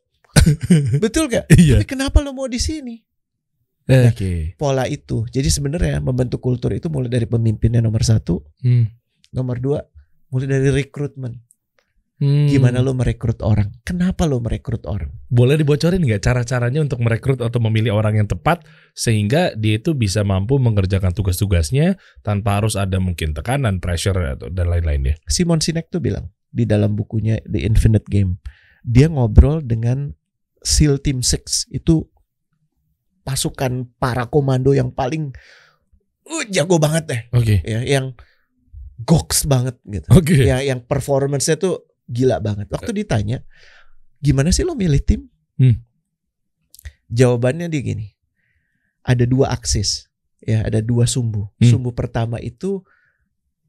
Betul gak? Iya. Tapi kenapa lo mau di sini? Nah, pola itu. Jadi sebenarnya membentuk kultur itu mulai dari pemimpinnya nomor 1, nomor 2 mulai dari rekrutmen. Gimana lo merekrut orang? Kenapa lo merekrut orang? Boleh dibocorin nggak cara-caranya untuk merekrut atau memilih orang yang tepat sehingga dia itu bisa mampu mengerjakan tugas-tugasnya tanpa harus ada mungkin tekanan, pressure atau dan lain-lainnya. Simon Sinek tuh bilang di dalam bukunya The Infinite Game, dia ngobrol dengan SEAL Team 6, itu pasukan para komando yang paling jago banget deh. Ya, yang goks banget gitu. Ya, yang performance-nya tuh gila banget. Waktu ditanya, gimana sih lo milih tim? Jawabannya dia gini. Ada 2 aksis. Ya, ada 2 sumbu. Sumbu pertama itu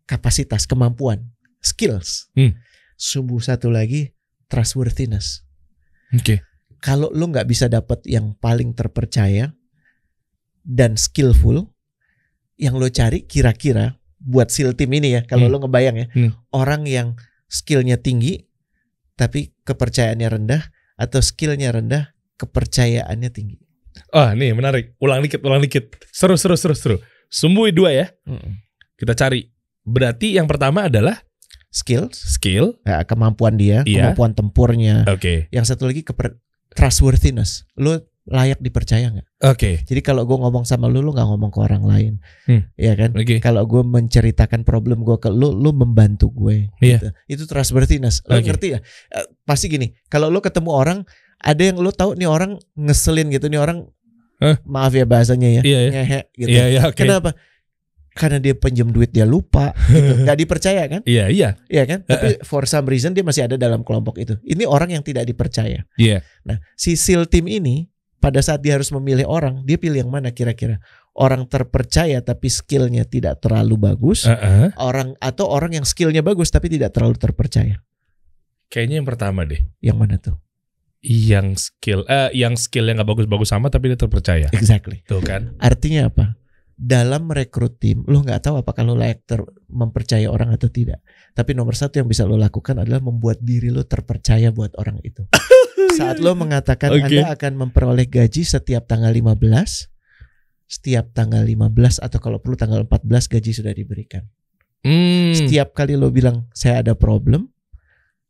kapasitas, kemampuan, skills. Sumbu satu lagi trustworthiness. Kalau lo nggak bisa dapat yang paling terpercaya dan skillful, yang lo cari kira-kira buat SEAL team ini ya, kalau lo ngebayang ya, orang yang skillnya tinggi tapi kepercayaannya rendah, atau skillnya rendah kepercayaannya tinggi. Nih menarik. Ulang dikit. Seru. Sumbu 2 ya. Kita cari. Berarti yang pertama adalah skill, ya, kemampuan dia, kemampuan tempurnya. Yang satu lagi trustworthiness. Lo layak dipercaya nggak? Jadi kalau gue ngomong sama lu nggak ngomong ke orang lain, ya kan? Kalau gue menceritakan problem gue ke lu membantu gue. Gitu. Itu trustworthiness. Lo ngerti ya? Pasti gini. Kalau lu ketemu orang, ada yang lu tahu nih orang ngeselin gitu, nih orang, maaf ya bahasanya ya, ngehe gitu. Kenapa? Karena dia pinjam duit dia lupa, gitu. Nggak dipercaya kan? Iya kan? Tapi for some reason dia masih ada dalam kelompok itu. Ini orang yang tidak dipercaya. Nah, si SEAL team ini pada saat dia harus memilih orang, dia pilih yang mana kira-kira? Orang terpercaya tapi skillnya tidak terlalu bagus, orang yang skillnya bagus tapi tidak terlalu terpercaya. Kayaknya yang pertama deh. Yang mana tuh? Yang skillnya nggak bagus-bagus sama tapi dia terpercaya. Exactly. Tuh kan? Artinya apa? Dalam merekrut tim, lo nggak tahu apakah lo layak mempercaya orang atau tidak. Tapi nomor 1 yang bisa lo lakukan adalah membuat diri lo terpercaya buat orang itu. Saat lo mengatakan Anda akan memperoleh gaji setiap tanggal 15, setiap tanggal 15 atau kalau perlu tanggal 14 gaji sudah diberikan. Setiap kali lo bilang saya ada problem,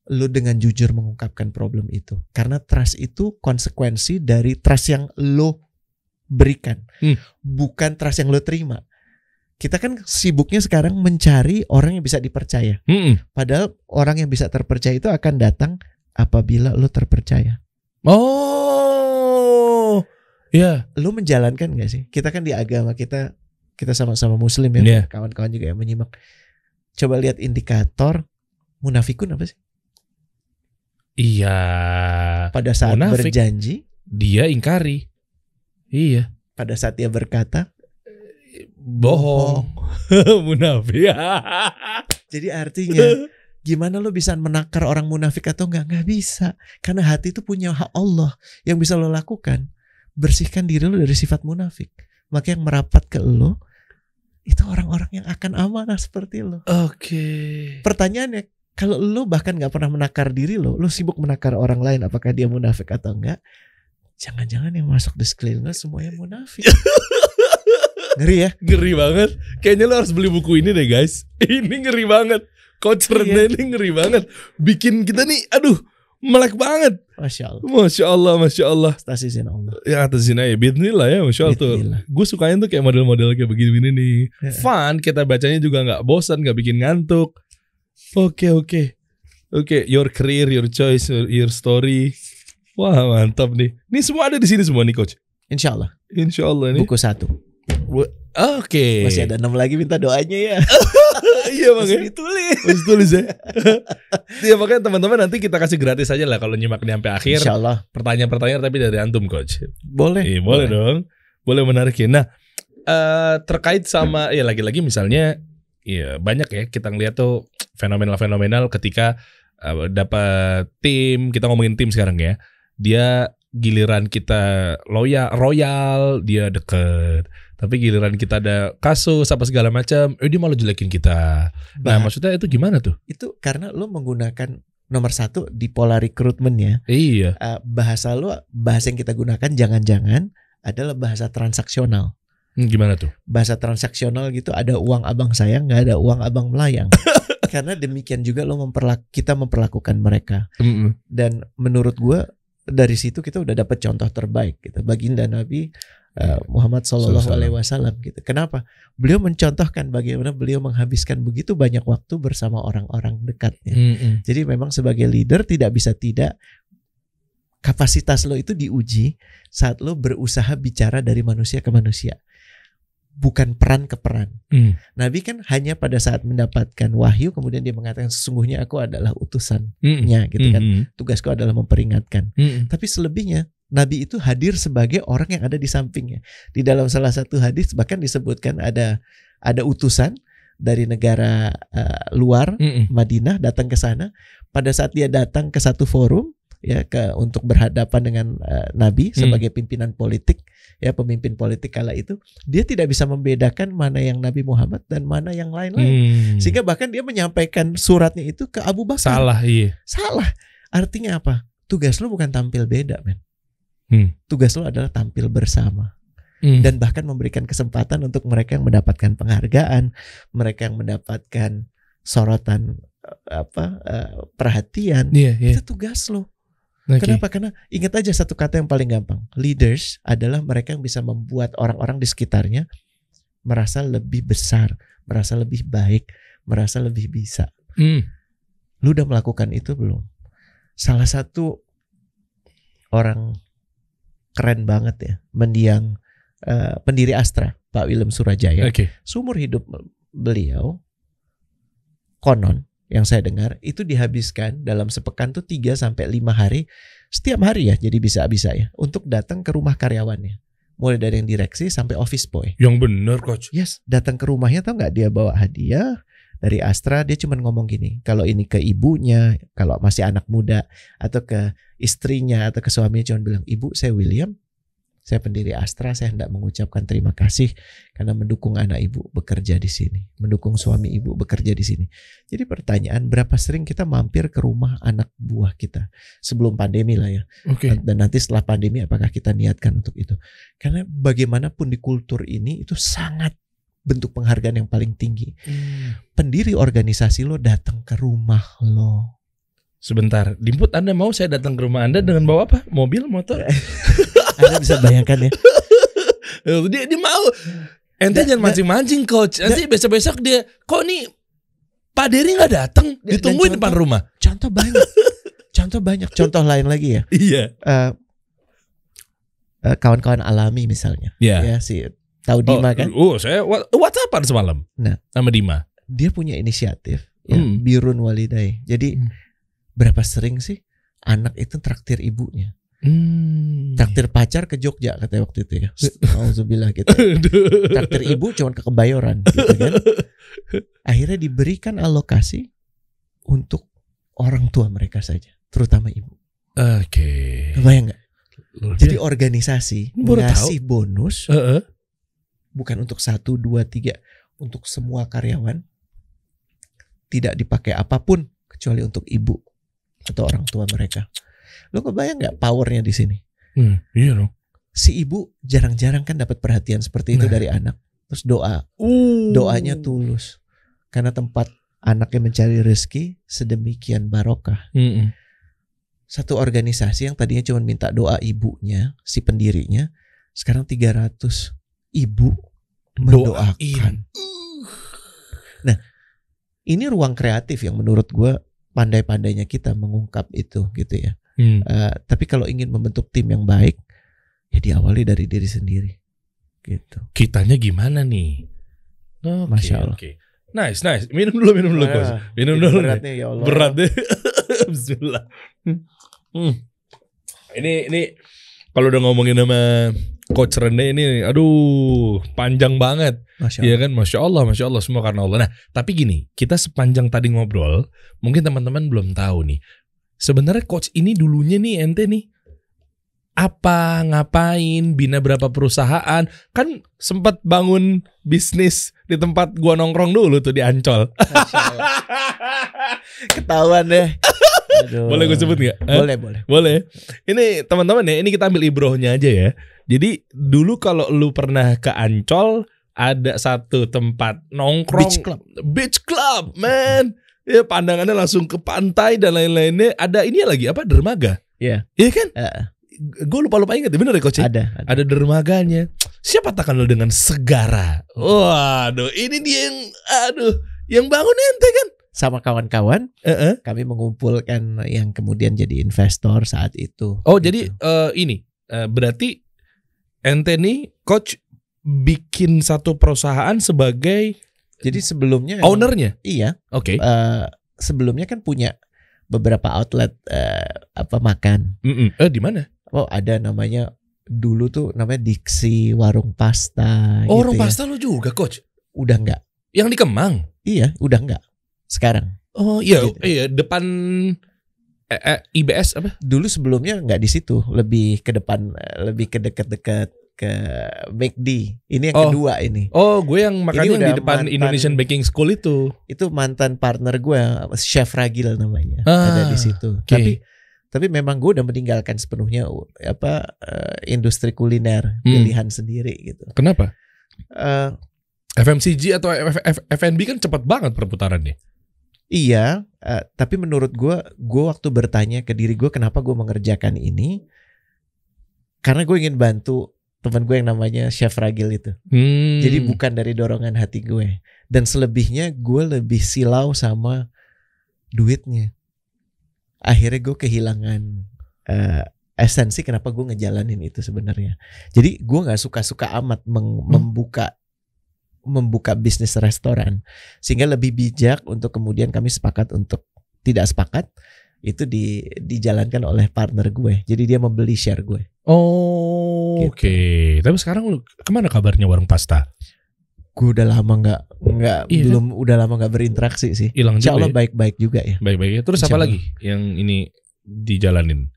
lo dengan jujur mengungkapkan problem itu. Karena trust itu konsekuensi dari trust yang lo berikan, bukan trust yang lo terima. Kita kan sibuknya sekarang mencari orang yang bisa dipercaya. Padahal orang yang bisa terpercaya itu akan datang apabila lo terpercaya. Lo menjalankan gak sih? Kita kan di agama kita sama-sama muslim ya, kawan-kawan juga yang menyimak. Coba lihat indikator munafikun apa sih? Pada saat munafik, berjanji dia ingkari. Pada saat dia berkata bohong. Munafik. Jadi artinya gimana lo bisa menakar orang munafik atau enggak? Nggak bisa. Karena hati itu punya hak Allah. Yang bisa lo lakukan, bersihkan diri lo dari sifat munafik. Maka yang merapat ke lo itu orang-orang yang akan amanah seperti lo. Pertanyaannya, kalau lo bahkan nggak pernah menakar diri lo sibuk menakar orang lain, apakah dia munafik atau enggak? Jangan-jangan yang masuk di sekeliling lo semuanya munafik. Ngeri ya? Ngeri banget. Kayaknya lo harus beli buku ini deh guys. Ini ngeri banget. Coach Rene ini ngeri banget. Bikin kita nih, melek banget. Masya Allah. Atas izin Allah. Ya atas izin aja. Bismillah ya, Masya Allah tuh. Gue sukanya tuh kayak model-model kayak begini-begini nih. Fun, kita bacanya juga gak bosan, gak bikin ngantuk. Oke. Your career, your choice, your story. Wah mantap nih. Ini semua ada di sini semua nih Coach. Insya Allah nih. Buku 1. Masih ada 6 lagi, minta doanya ya. Iya makanya ditulis. Tulis ya. Ya makanya teman-teman nanti kita kasih gratis aja lah kalau nyimak nih sampai akhir. Insya Allah. Pertanyaan-pertanyaan tapi dari antum Coach. Boleh. Boleh dong. Boleh, menarik ya. Nah terkait sama ya lagi-lagi misalnya ya banyak ya kita ngeliat tuh fenomenal ketika dapat tim, kita ngomongin tim sekarang ya. Dia giliran kita royal, dia deket. Tapi giliran kita ada kasus apa segala macam, dia malah jelekin kita. Nah, maksudnya itu gimana tuh? Itu karena lo menggunakan nomor satu di pola rekrutmen ya. Iya. Bahasa yang kita gunakan jangan-jangan adalah bahasa transaksional. Gimana tuh? Bahasa transaksional gitu, ada uang abang sayang, nggak ada uang abang melayang. Karena demikian juga kita memperlakukan mereka. Dan menurut gue dari situ kita udah dapat contoh terbaik gitu. Baginda Nabi Muhammad SAW gitu. Kenapa? Beliau mencontohkan bagaimana beliau menghabiskan begitu banyak waktu bersama orang-orang dekatnya. Jadi memang sebagai leader tidak bisa tidak, kapasitas lo itu diuji saat lo berusaha bicara dari manusia ke manusia, bukan peran ke peran. Nabi kan hanya pada saat mendapatkan wahyu kemudian dia mengatakan sesungguhnya aku adalah utusannya gitu kan. Tugasku adalah memperingatkan. Tapi selebihnya Nabi itu hadir sebagai orang yang ada di sampingnya. Di dalam salah satu hadis bahkan disebutkan ada utusan dari negara luar Madinah datang ke sana. Pada saat dia datang ke satu forum ya untuk berhadapan dengan Nabi sebagai pimpinan politik, ya pemimpin politik kala itu, dia tidak bisa membedakan mana yang Nabi Muhammad dan mana yang lain-lain. Sehingga bahkan dia menyampaikan suratnya itu ke Abu Bakar. Salah, iya. Salah. Artinya apa? Tugas lu bukan tampil beda, men. Tugas lu adalah tampil bersama. Dan bahkan memberikan kesempatan untuk mereka yang mendapatkan penghargaan, mereka yang mendapatkan sorotan perhatian. Itu tugas lu. Kenapa? Karena ingat aja satu kata yang paling gampang. Leaders adalah mereka yang bisa membuat orang-orang di sekitarnya merasa lebih besar, merasa lebih baik, merasa lebih bisa. Lu udah melakukan itu belum? Salah satu orang keren banget ya, mendiang pendiri Astra, Pak Willem Surajaya. Seumur hidup beliau, konon yang saya dengar itu dihabiskan dalam sepekan tuh 3-5 hari setiap hari ya, jadi bisa-bisa ya untuk datang ke rumah karyawannya, mulai dari yang direksi sampai office boy. Yang bener coach. Yes, datang ke rumahnya, tau nggak dia bawa hadiah dari Astra. Dia cuma ngomong gini, kalau ini ke ibunya, kalau masih anak muda, atau ke istrinya atau ke suaminya, cuma bilang, ibu saya William, saya pendiri Astra, saya hendak mengucapkan terima kasih karena mendukung anak ibu bekerja di sini, mendukung suami ibu bekerja di sini. Jadi pertanyaan, berapa sering kita mampir ke rumah anak buah kita sebelum pandemi lah ya. Dan nanti setelah pandemi apakah kita niatkan untuk itu? Karena bagaimanapun di kultur ini itu sangat bentuk penghargaan yang paling tinggi. Pendiri organisasi lo datang ke rumah lo. Sebentar, Dimput, Anda mau saya datang ke rumah Anda dengan bawa apa? Mobil, motor? Anda bisa bayangkan ya. Dia mau. Ente jangan mancing-mancing coach. Nanti besok-besok dia, kok nih Pak Dery gak datang? Ditungguin depan rumah. Contoh banyak. Contoh lain lagi ya. Iya. Kawan-kawan Alami misalnya. Ya si tahu Dima kan? Saya WhatsAppan semalam. Nah, sama Dima. Dia punya inisiatif ya, Birrun Walidai. Jadi berapa sering sih anak itu traktir ibunya? Traktir pacar ke Jogja katanya waktu itu ya. Alhamdulillah gitu. Traktir ibu cuma ke Kebayoran gitu kan. Akhirnya diberikan alokasi untuk orang tua mereka saja, terutama ibu. Kebayang gak? Jadi organisasi ngasih bonus bukan untuk 1, 2, 3, untuk semua karyawan, tidak dipakai apapun kecuali untuk ibu atau orang tua mereka. Lo kebayang nggak powernya di sini? Iya dong. Si ibu jarang-jarang kan dapat perhatian seperti itu dari anak. Terus doanya tulus karena tempat anaknya mencari rezeki sedemikian barokah. Satu organisasi yang tadinya cuma minta doa ibunya, si pendirinya, sekarang 300 ibu mendoakan. Nah, ini ruang kreatif yang menurut gue pandai-pandainya kita mengungkap itu gitu ya. Tapi kalau ingin membentuk tim yang baik, ya diawali dari diri sendiri gitu. Kitanya gimana nih? Masya Allah. Nice. Minum dulu coach. Minum dulu. Berat nih, ya Allah. Berat deh. Bismillah. Ini kalau udah ngomongin sama Coach Rene ini, aduh panjang banget. Iya kan, Masya Allah semua karena Allah. Nah, tapi gini, kita sepanjang tadi ngobrol, mungkin teman-teman belum tahu nih. Sebenarnya coach ini dulunya nih ente nih apa, ngapain, bina berapa perusahaan. Kan sempat bangun bisnis di tempat gua nongkrong dulu tuh di Ancol. Ketahuan deh. Aduh. Boleh gue sebut gak? Boleh. Ini teman-teman ya, ini kita ambil ibrohnya aja ya. Jadi dulu kalau lu pernah ke Ancol, ada satu tempat nongkrong, Beach Club, man. Ya pandangannya langsung ke pantai dan lain-lainnya. Ada ini lagi apa? Dermaga. Iya. Iya kan? Gue lupa ingat, bener ya Coach? Ada dermaganya. Siapa tak kenal dengan Segara? Waduh, ini dia yang bangun ente kan? Sama kawan-kawan, kami mengumpulkan yang kemudian jadi investor saat itu. Oh, gitu. Jadi berarti ente nih Coach bikin satu perusahaan sebagai jadi sebelumnya ownernya? Iya. Oke. Sebelumnya kan punya beberapa outlet makan. Di mana? Oh, ada namanya dulu tuh namanya Dixie Warung Pasta. Oh, Warung Pasta lo juga Coach? Udah enggak. Yang di Kemang? Iya, udah enggak. Sekarang. Oh iya, gitu. Iya depan IBS apa? Dulu sebelumnya nggak di situ, lebih ke depan, lebih ke dekat-dekat ke McD. Ini yang kedua ini. Oh, gue yang makannya di depan Indonesian Baking School itu. Itu mantan partner gue, Chef Ragil namanya, ada di situ. Okay. Tapi memang gue udah meninggalkan sepenuhnya industri kuliner pilihan sendiri gitu. Kenapa? FMCG atau F&B kan cepat banget perputarannya. Iya, tapi menurut gue waktu bertanya ke diri gue kenapa gue mengerjakan ini, karena gue ingin bantu teman gue yang namanya Chef Ragil itu. Jadi bukan dari dorongan hati gue. Dan selebihnya gue lebih silau sama duitnya. Akhirnya gue kehilangan esensi kenapa gue ngejalanin itu sebenarnya. Jadi gue nggak suka-suka amat membuka bisnis restoran, sehingga lebih bijak untuk kemudian kami sepakat untuk tidak sepakat itu dijalankan oleh partner gue. Jadi dia membeli share gue. Oh, gitu. Oke. Tapi sekarang kemana kabarnya Warung Pasta? Gue udah lama udah lama nggak berinteraksi sih. Insya Allah baik-baik juga ya. Baik-baik. Terus apa lagi yang ini dijalanin?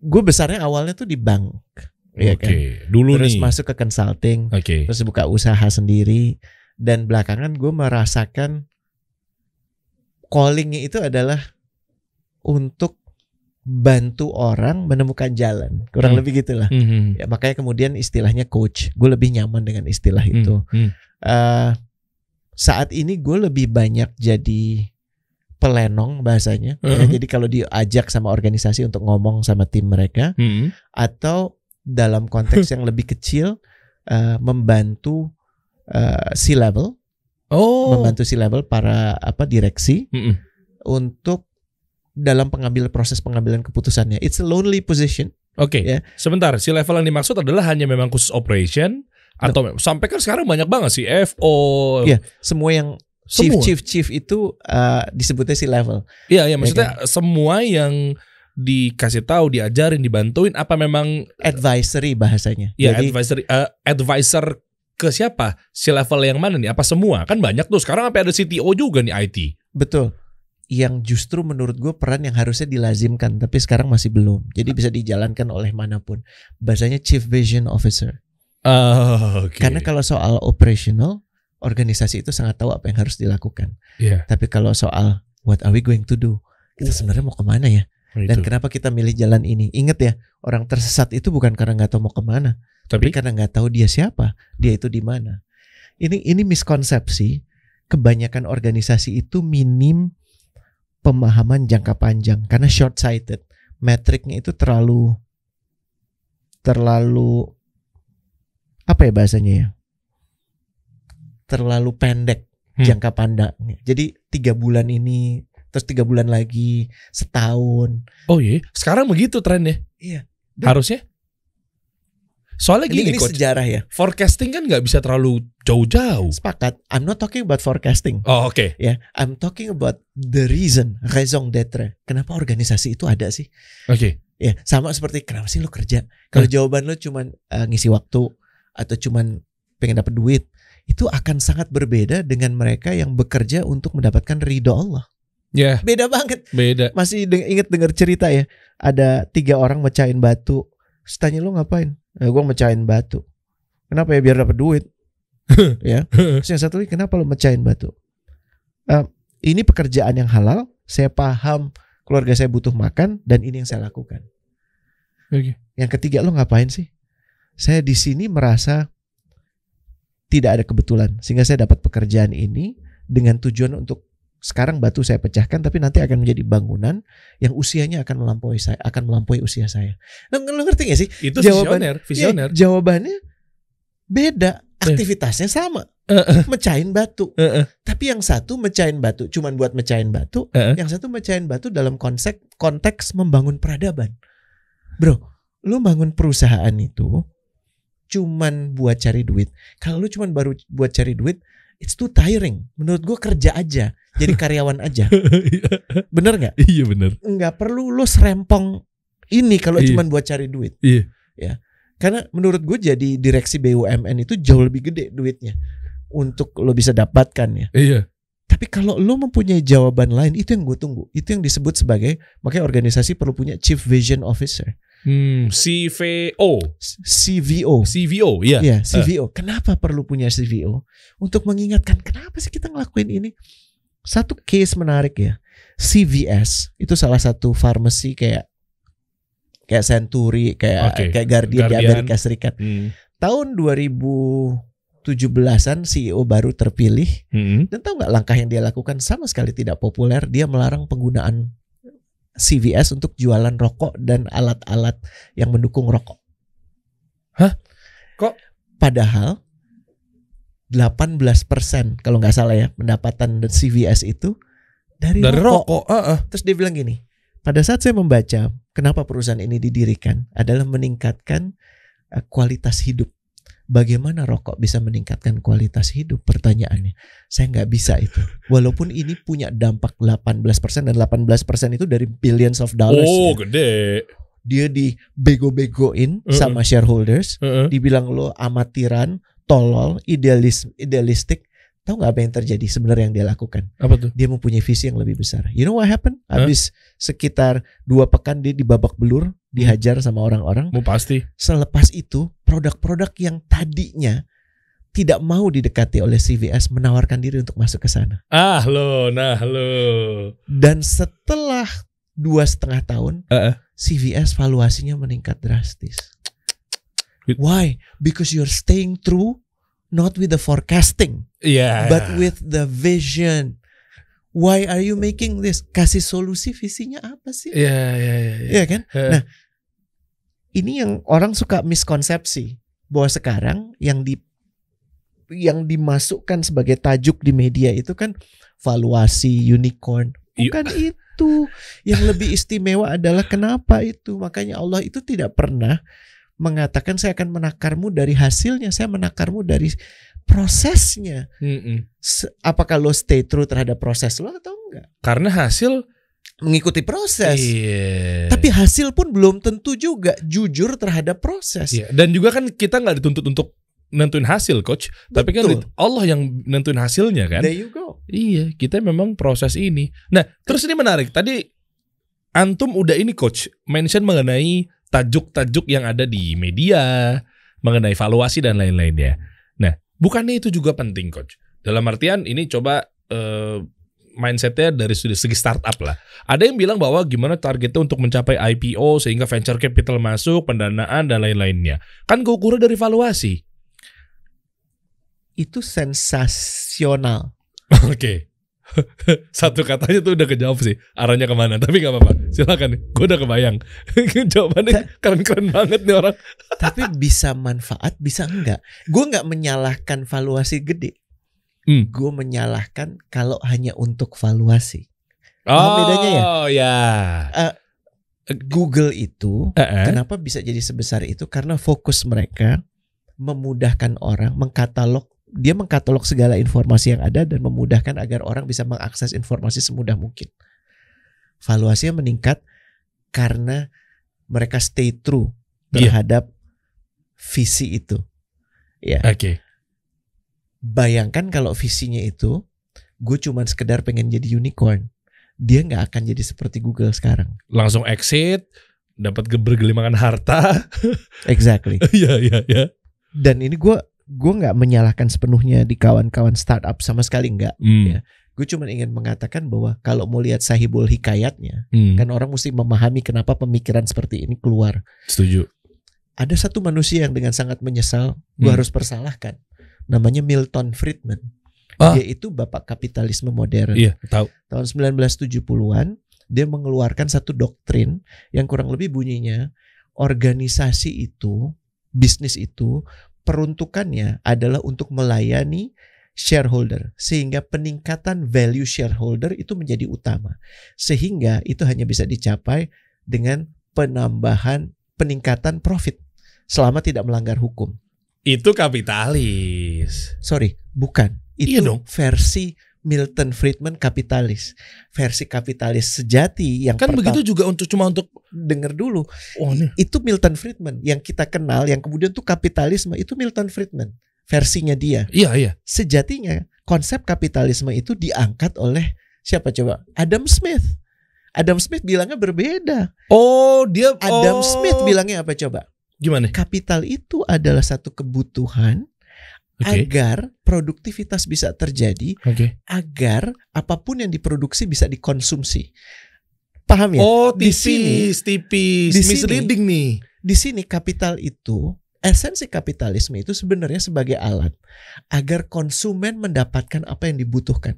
Gue besarnya awalnya tuh di bank. Oke, kan? Dulu terus nih masuk ke consulting, terus buka usaha sendiri, dan belakangan gue merasakan callingnya itu adalah untuk bantu orang menemukan jalan, kurang lebih gitulah. Ya, makanya kemudian istilahnya coach, gue lebih nyaman dengan istilah itu. Saat ini gue lebih banyak jadi pelenong bahasanya, ya, jadi kalau diajak sama organisasi untuk ngomong sama tim mereka, atau dalam konteks yang lebih kecil membantu C-level, membantu C-level para direksi untuk dalam proses pengambilan keputusannya. It's a lonely position. Oke. Ya. Sebentar, C-level yang dimaksud adalah hanya memang khusus operation atau sampai kan sekarang banyak banget CFO. Iya, semua yang chief itu disebutnya C-level. Iya, maksudnya kan? Semua yang dikasih tahu, diajarin, dibantuin, apa memang advisory bahasanya? Iya, advisor ke siapa? C-level yang mana nih? Apa semua? Kan banyak tuh. Sekarang sampai ada CTO juga nih IT. Betul. Yang justru menurut gue peran yang harusnya dilazimkan, tapi sekarang masih belum. Jadi bisa dijalankan oleh manapun. Bahasanya Chief Vision Officer. Karena kalau soal operational, organisasi itu sangat tahu apa yang harus dilakukan. Tapi kalau soal what are we going to do, kita sebenarnya mau kemana ya? Dan kenapa kita milih jalan ini? Ingat ya, orang tersesat itu bukan karena nggak tahu mau kemana, tapi karena nggak tahu dia siapa, dia itu di mana. Ini miskonsepsi. Kebanyakan organisasi itu minim pemahaman jangka panjang karena short sighted. Metriknya itu terlalu apa ya bahasanya ya? Terlalu pendek jangka pandangnya. Jadi 3 bulan ini, terus 3 bulan lagi, setahun. Oh iya, sekarang begitu trennya. Iya. Harusnya. Soalnya gini ini sejarah ya. Forecasting kan nggak bisa terlalu jauh-jauh. Sepakat. I'm not talking about forecasting. Oh oke. Ya, I'm talking about the raison d'être. Kenapa organisasi itu ada sih? Oke. Ya, sama seperti kenapa sih lo kerja? Kalau jawaban lo cuman ngisi waktu atau cuman pengen dapat duit, itu akan sangat berbeda dengan mereka yang bekerja untuk mendapatkan ridho Allah. Ya. Beda banget. Beda. Masih inget denger cerita ya. Ada 3 orang mecahin batu. Terus tanya lu ngapain? Gue mecahin batu. Kenapa ya? Biar dapat duit. Ya. Terus yang satu lagi, kenapa lu mecahin batu? Ini pekerjaan yang halal. Saya paham keluarga saya butuh makan dan ini yang saya lakukan. Okay. Yang ketiga, lu ngapain sih? Saya di sini merasa tidak ada kebetulan sehingga saya dapat pekerjaan ini dengan tujuan untuk sekarang batu saya pecahkan, tapi nanti akan menjadi bangunan yang usianya akan melampaui usia saya. Nah, lu ngerti gak sih? Itu visioner. Ya, jawabannya beda, aktivitasnya sama. Mecahin batu. Tapi yang satu mecahin batu cuman buat mecahin batu, yang satu mecahin batu dalam konteks membangun peradaban. Bro, lu bangun perusahaan itu cuman buat cari duit. Kalau lu cuman baru buat cari duit, it's too tiring. Menurut gue kerja aja, jadi karyawan aja. Bener nggak? Iya bener. Nggak perlu lu serempong ini kalau cuman buat cari duit. Iya. Ya, karena menurut gue jadi direksi BUMN itu jauh lebih gede duitnya untuk lo bisa dapatkan ya. Iya. Tapi kalau lo mempunyai jawaban lain, itu yang gue tunggu. Itu yang disebut sebagai, makanya organisasi perlu punya Chief Vision Officer. CVO, iya. Ya, CVO. Kenapa perlu punya CVO? Untuk mengingatkan kenapa sih kita ngelakuin ini. Satu case menarik ya. CVS itu salah satu farmasi kayak Century, kayak Guardian di Amerika Serikat. Tahun 2017-an CEO baru terpilih. Dan tahu nggak langkah yang dia lakukan sama sekali tidak populer. Dia melarang penggunaan CVS untuk jualan rokok dan alat-alat yang mendukung rokok. Hah? Kok? Padahal 18% kalau nggak salah ya pendapatan CVS itu dari rokok. Terus dia bilang gini, pada saat saya membaca kenapa perusahaan ini didirikan adalah meningkatkan kualitas hidup. Bagaimana rokok bisa meningkatkan kualitas hidup? Pertanyaannya, saya nggak bisa itu. Walaupun ini punya dampak 18% dan 18% itu dari billions of dollars. Oh, ya. Gede. Dia dibego-begoin sama shareholders, dibilang lo amatiran, tolol, idealistik. Tahu nggak apa yang terjadi sebenarnya yang dia lakukan? Apa tuh? Dia mempunyai visi yang lebih besar. You know what happened? Habis sekitar 2 pekan dia dibabak belur, dihajar sama orang-orang. Mau pasti. Selepas itu produk-produk yang tadinya tidak mau didekati oleh CVS menawarkan diri untuk masuk ke sana. Nah lo. Dan setelah 2,5 tahun, CVS valuasinya meningkat drastis. Why? Because you're staying true. Not with the forecasting, but with the vision. Why are you making this? Kasih solusi, visinya apa sih? Iya kan? Nah, ini yang orang suka miskonsepsi bahwa sekarang yang dimasukkan sebagai tajuk di media itu kan valuasi unicorn. Bukan itu. Yang lebih istimewa adalah kenapa itu? Makanya Allah itu tidak pernah mengatakan saya akan menakarmu dari hasilnya, saya menakarmu dari prosesnya. Apakah lo stay true terhadap proses lo atau enggak? Karena hasil mengikuti proses. Tapi hasil pun belum tentu juga jujur terhadap proses. Dan juga kan kita nggak dituntut untuk nentuin hasil, coach. Tapi kan Allah yang nentuin hasilnya kan. There you go. Iya, kita memang proses ini. Nah, terus ini menarik. Tadi antum udah ini coach mention mengenai tajuk-tajuk yang ada di media, mengenai valuasi dan lain-lainnya. Nah, bukannya itu juga penting, coach? Dalam artian ini coba mindsetnya dari segi startup lah. Ada yang bilang bahwa gimana targetnya untuk mencapai IPO sehingga venture capital masuk, pendanaan dan lain-lainnya. Kan keukuran dari valuasi. Itu sensasional. Oke. Satu katanya tuh udah kejawab sih arahnya kemana, tapi gak apa-apa, silakan, gue udah kebayang. Jawabannya keren-keren banget nih orang. Tapi bisa manfaat, bisa enggak. Gue gak menyalahkan valuasi gede. Gue menyalahkan kalau hanya untuk valuasi. Bedanya ya? Google itu kenapa bisa jadi sebesar itu? Karena fokus mereka memudahkan orang dia mengkatalog segala informasi yang ada dan memudahkan agar orang bisa mengakses informasi semudah mungkin. Valuasinya meningkat karena mereka stay true terhadap visi itu. Ya. Bayangkan kalau visinya itu gue cuman sekedar pengen jadi unicorn. dia nggak akan jadi seperti Google sekarang. Langsung exit, dapat bergelimangan harta. Exactly. Iya. Dan ini gue nggak menyalahkan sepenuhnya di kawan-kawan startup sama sekali nggak. Ya. Gue cuma ingin mengatakan bahwa kalau mau lihat sahibul hikayatnya, kan orang mesti memahami kenapa pemikiran seperti ini keluar. Setuju. Ada satu manusia yang dengan sangat menyesal, gue harus persalahkan. Namanya Milton Friedman. Dia itu bapak kapitalisme modern. Iya, tahu. Tahun 1970-an, dia mengeluarkan satu doktrin yang kurang lebih bunyinya, organisasi itu, bisnis itu, peruntukannya adalah untuk melayani shareholder. Sehingga peningkatan value shareholder itu menjadi utama. Sehingga itu hanya bisa dicapai dengan peningkatan profit. Selama tidak melanggar hukum. Itu kapitalis. Sorry, bukan. Itu versi Milton Friedman kapitalis. Versi kapitalis sejati yang kan begitu juga cuma untuk denger dulu. Itu Milton Friedman yang kita kenal, yang kemudian tuh kapitalisme itu Milton Friedman. Versinya dia. Iya. Sejatinya konsep kapitalisme itu diangkat oleh siapa coba? Adam Smith. Adam Smith bilangnya berbeda. Adam Smith bilangnya apa coba? Gimana? Kapital itu adalah satu kebutuhan agar produktivitas bisa terjadi, agar apapun yang diproduksi bisa dikonsumsi. Paham ya? Tipis. Misleading nih. Di sini kapital itu, esensi kapitalisme itu sebenarnya sebagai alat agar konsumen mendapatkan apa yang dibutuhkan.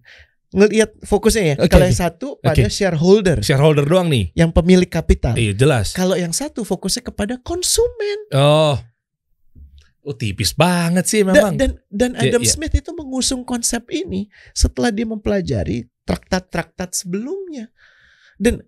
Ngelihat fokusnya ya. Kalau yang satu pada shareholder doang nih, yang pemilik kapital. Iya, jelas. Kalau yang satu fokusnya kepada konsumen. Tipis banget sih memang. Dan Adam Smith itu mengusung konsep ini setelah dia mempelajari traktat-traktat sebelumnya. Dan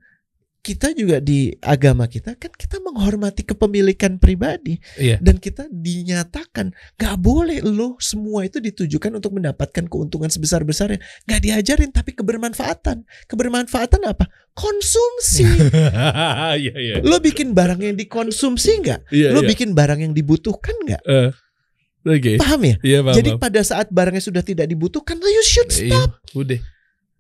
kita juga di agama kita kan kita menghormati kepemilikan pribadi. Dan kita dinyatakan gak boleh lo semua itu ditujukan untuk mendapatkan keuntungan sebesar-besarnya. Gak diajarin, tapi kebermanfaatan. Kebermanfaatan apa? Konsumsi. Lo bikin barang yang dikonsumsi gak? Lo bikin barang yang dibutuhkan gak? Paham ya? Paham. Jadi pada saat barangnya sudah tidak dibutuhkan, you should stop. Udah.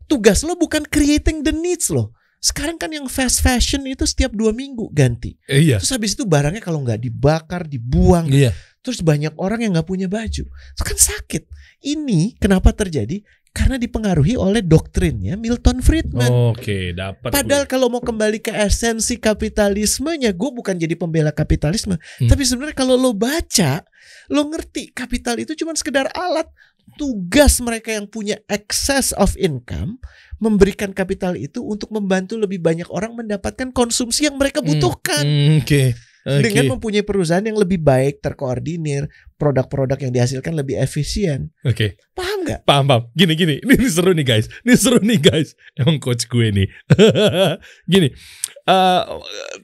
Tugas lo bukan creating the needs lo. Sekarang kan yang fast fashion itu setiap 2 minggu ganti. Terus habis itu barangnya kalau nggak dibakar, dibuang. Terus banyak orang yang nggak punya baju. Itu kan sakit. Ini kenapa terjadi? Karena dipengaruhi oleh doktrinnya Milton Friedman. Dapat. Padahal kalau mau kembali ke esensi kapitalismenya, gue bukan jadi pembela kapitalisme. Tapi sebenarnya kalau lo baca, lo ngerti kapital itu cuma sekedar alat. Tugas mereka yang punya excess of income memberikan kapital itu untuk membantu lebih banyak orang mendapatkan konsumsi yang mereka butuhkan. Dengan mempunyai perusahaan yang lebih baik, terkoordinir, produk-produk yang dihasilkan lebih efisien. Paham nggak? Paham. Gini. Ini seru nih guys. Emang coach gue nih. Gini.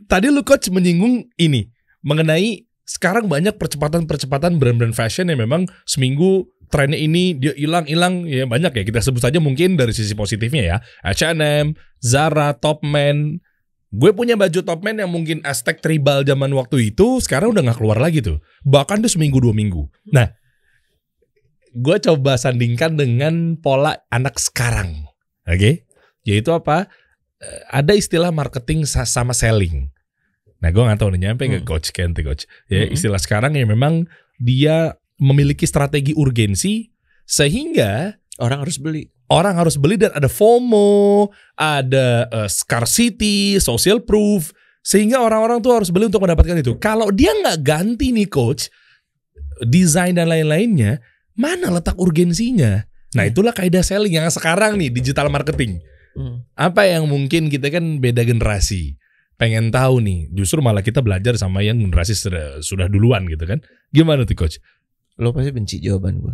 Tadi lu coach menyinggung ini mengenai sekarang banyak percepatan brand-brand fashion yang memang seminggu trennya ini dia hilang ya, banyak ya, kita sebut saja mungkin dari sisi positifnya ya, H&M, Zara, Topman. Gue punya baju Topman yang mungkin Aztec tribal zaman waktu itu sekarang udah gak keluar lagi tuh, bahkan tuh seminggu 2 minggu. Nah, gue coba sandingkan dengan pola anak sekarang, yaitu apa? Ada istilah marketing sama selling. Nah, gue gak tahu nih nyampe nggak coach. Ya, istilah sekarang yang memang dia memiliki strategi urgensi sehingga orang harus beli dan ada FOMO, ada scarcity, social proof, sehingga orang-orang tuh harus beli untuk mendapatkan itu. Kalau dia nggak ganti nih coach, desain dan lain-lainnya, mana letak urgensinya? Nah, itulah kaidah selling yang sekarang nih, digital marketing. Apa yang mungkin kita kan beda generasi, pengen tahu nih, justru malah kita belajar sama yang generasi sudah duluan gitu kan. Gimana tuh coach? Lo pasti benci jawaban gue.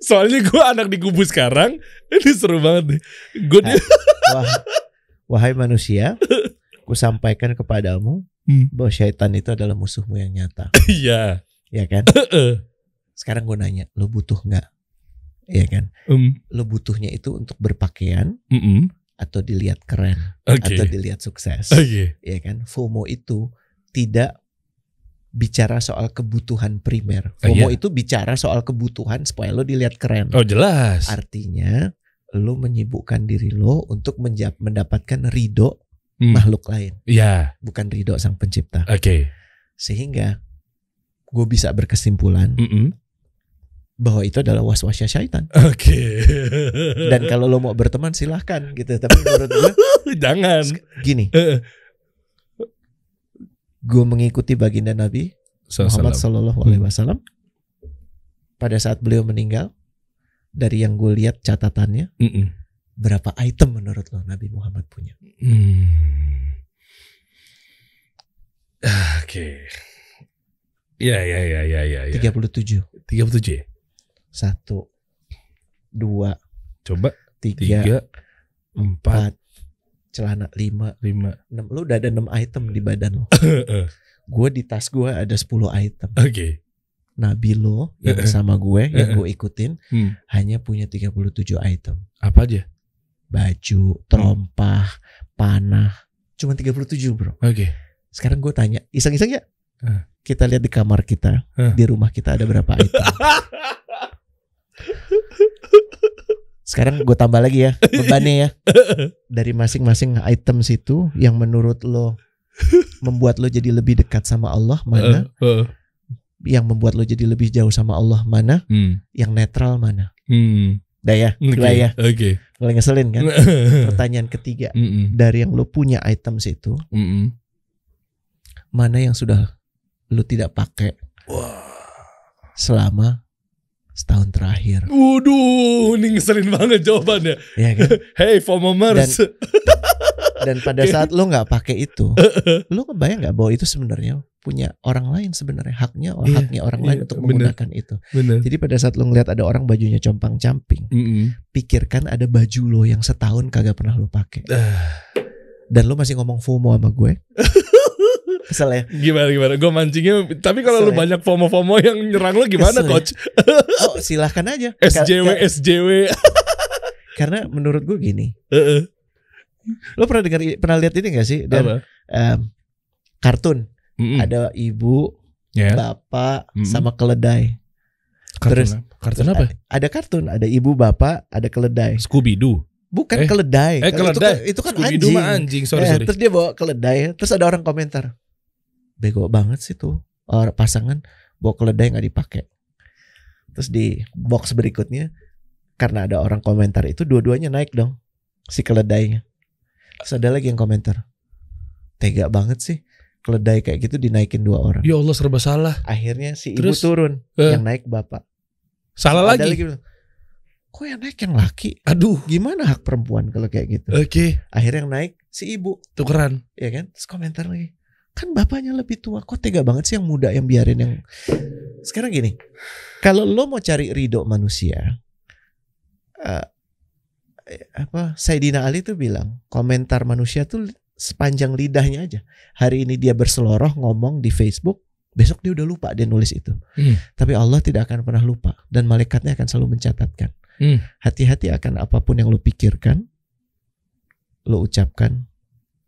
Soalnya gue anak di kubu sekarang. Ini seru banget nih. Wahai manusia, ku sampaikan kepadamu bahwa syaitan itu adalah musuhmu yang nyata. Iya. Iya kan? Sekarang gue nanya, lo butuh gak? Iya kan? Lo butuhnya itu untuk berpakaian atau dilihat keren, atau dilihat sukses. Iya kan? FOMO itu tidak bicara soal kebutuhan primer. FOMO itu bicara soal kebutuhan supaya lo dilihat keren. Oh, jelas. Artinya lo menyibukkan diri lo untuk mendapatkan ridho makhluk lain. Iya. Bukan ridho sang pencipta. Oke. Sehingga gue bisa berkesimpulan bahwa itu adalah waswasnya syaitan. Oke. Dan kalau lo mau berteman silahkan gitu. Tapi menurut gue jangan. Gini. Gue mengikuti baginda Nabi Muhammad SAW. Pada saat beliau meninggal, dari yang gue lihat catatannya, berapa item menurut lo Nabi Muhammad punya? Oke. Ya. 37. 37 ya? 1, 2, coba 3, 4, celana 5, 6. Lu udah ada 6 item di badan lo. Gue di tas gue ada 10 item. Oke. Nabi lo yang bersama gue yang gue ikutin hanya punya 37 item. Apa aja? Baju, terompah, panah. Cuma 37 bro. Oke. Sekarang gue tanya, iseng-iseng ya? Kita lihat di kamar kita, di rumah kita ada berapa item. Sekarang gue tambah lagi ya bebannya ya. Dari masing-masing item situ yang menurut lo membuat lo jadi lebih dekat sama Allah mana? Yang membuat lo jadi lebih jauh sama Allah mana? Yang netral mana? Dah ya, mulai ya. Mulai ngeselin kan? Pertanyaan ketiga, dari yang lo punya item situ, mana yang sudah lo tidak pakai selama setahun terakhir? Waduh, ini ngeselin banget jawabannya. Ya kan? Hey FOMOmers. Dan pada saat lo nggak pakai itu, lo kebayang nggak bahwa itu sebenarnya punya orang lain sebenarnya, haknya orang lain untuk menggunakan itu. Bener. Jadi pada saat lo ngeliat ada orang bajunya compang-camping, pikirkan ada baju lo yang setahun kagak pernah lo pakai. Dan lo masih ngomong FOMO sama gue. Kesel ya. Gimana? Gue mancingnya. Tapi kalau lu banyak FOMO yang nyerang lo gimana, Coach? Oh, silahkan aja. SJW. Karena menurut gue gini. Lo pernah lihat ini gak sih? Dan kartun. Ada ibu, bapak, sama keledai. Kartun apa? Ada kartun, ada ibu, bapak, ada keledai. Scooby-Doo. Bukan keledai. Keledai. Itu kan Scooby-Doo anjing. Sorry. Terus dia bawa keledai. Terus ada orang komentar, bego banget sih tuh pasangan bawa keledai nggak dipakai. Terus di box berikutnya, karena ada orang komentar itu, dua-duanya naik dong si keledainya. Terus ada lagi yang komentar, tega banget sih keledai kayak gitu dinaikin 2 orang. Ya Allah, serba salah. Akhirnya si ibu turun, yang naik bapak. Salah ada lagi bilang, kok yang naik yang laki? Aduh, gimana hak perempuan kalau kayak gitu? Oke. Akhirnya yang naik si ibu. Tukeran. Ya kan? Terus komentar lagi, kan bapaknya lebih tua, kok tega banget sih yang muda yang biarin yang. Sekarang gini, kalau lo mau cari ridho manusia, Sayyidina Ali tuh bilang, komentar manusia tuh sepanjang lidahnya aja. Hari ini dia berseloroh ngomong di Facebook, besok dia udah lupa dia nulis itu. Tapi Allah tidak akan pernah lupa, dan malaikatnya akan selalu mencatatkan. Hati-hati akan apapun yang lo pikirkan, lo ucapkan,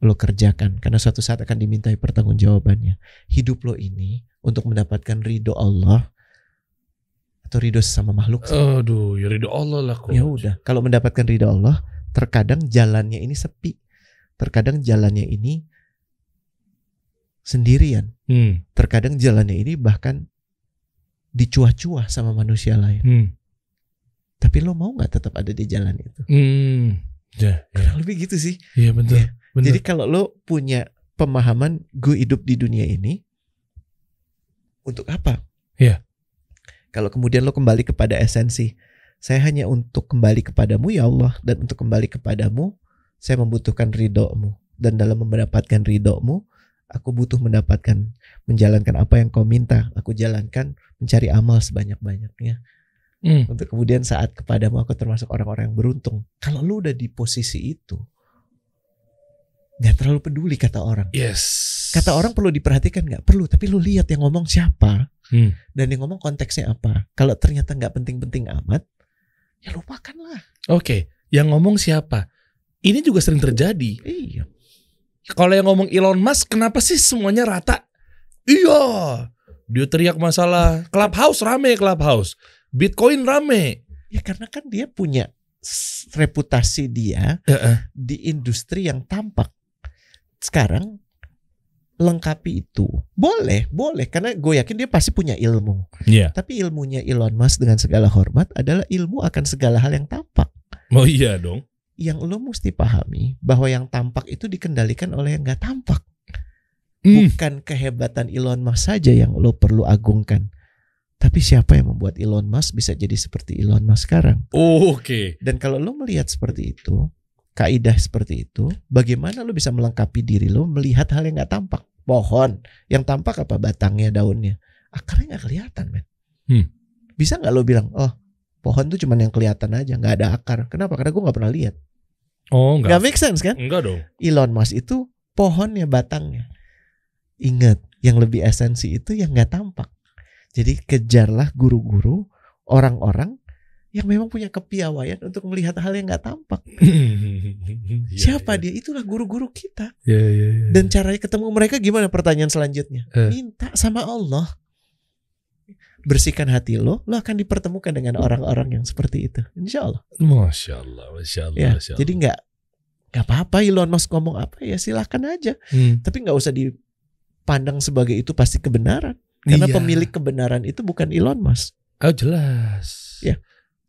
lo kerjakan, karena suatu saat akan dimintai pertanggungjawabannya. Hidup lo ini untuk mendapatkan ridho Allah atau ridho sesama makhluk. Aduh, ya ridho Allah lah kok. Ya udah, kalau mendapatkan ridho Allah, terkadang jalannya ini sepi, terkadang jalannya ini sendirian, terkadang jalannya ini bahkan dicuah-cuah sama manusia lain. Tapi lo mau nggak tetap ada di jalan itu? Ya. Kurang lebih gitu sih. Iya betul. Ya. Jadi kalau lo punya pemahaman gue hidup di dunia ini untuk apa? Iya. Kalau kemudian lo kembali kepada esensi, saya hanya untuk kembali kepadamu ya Allah, dan untuk kembali kepadamu saya membutuhkan ridhomu, dan dalam mendapatkan ridhomu aku butuh menjalankan apa yang kau minta. Aku jalankan, mencari amal sebanyak-banyaknya. Untuk kemudian saat kepadamu aku termasuk orang-orang yang beruntung. Kalau lu udah di posisi itu, gak terlalu peduli kata orang. Yes. Kata orang perlu diperhatikan gak? Perlu. Tapi lu lihat yang ngomong siapa, dan yang ngomong konteksnya apa. Kalau ternyata gak penting-penting amat, ya lupakanlah. Oke. Yang ngomong siapa? Ini juga sering terjadi. Iya. Kalau yang ngomong Elon Musk, kenapa sih semuanya rata? Iya. Dia teriak masalah Clubhouse, rame Clubhouse. Bitcoin rame. Ya karena kan dia punya reputasi dia di industri yang tampak. Sekarang lengkapi itu boleh karena gue yakin dia pasti punya ilmu. Tapi ilmunya Elon Musk dengan segala hormat adalah ilmu akan segala hal yang tampak. Oh iya dong. Yang lo mesti pahami bahwa yang tampak itu dikendalikan oleh yang nggak tampak. Bukan kehebatan Elon Musk saja yang lo perlu agungkan, tapi siapa yang membuat Elon Musk bisa jadi seperti Elon Musk sekarang. Oke. Dan kalau lo melihat seperti itu, kaidah seperti itu, bagaimana lo bisa melengkapi diri lo melihat hal yang nggak tampak? Pohon yang tampak apa? Batangnya, daunnya, akarnya nggak kelihatan, men. Bisa nggak lo bilang, oh pohon tuh cuman yang kelihatan aja, nggak ada akar? Kenapa? Karena gue nggak pernah lihat. Oh, nggak make sense kan? Enggak dong. Elon Musk itu pohonnya, batangnya. Ingat, yang lebih esensi itu yang nggak tampak. Jadi kejarlah guru-guru, orang-orang yang memang punya kepiawaian untuk melihat hal yang nggak tampak. Siapa dia? Itulah guru-guru kita. Dan caranya ketemu mereka gimana? Pertanyaan selanjutnya, minta sama Allah. Bersihkan hati lo akan dipertemukan dengan orang-orang yang seperti itu. Insya Allah. Masya Allah. Jadi nggak apa-apa Elon Musk ngomong apa ya silahkan aja. Tapi nggak usah dipandang sebagai itu pasti kebenaran. Karena pemilik kebenaran itu bukan Elon Musk. Oh jelas. Ya.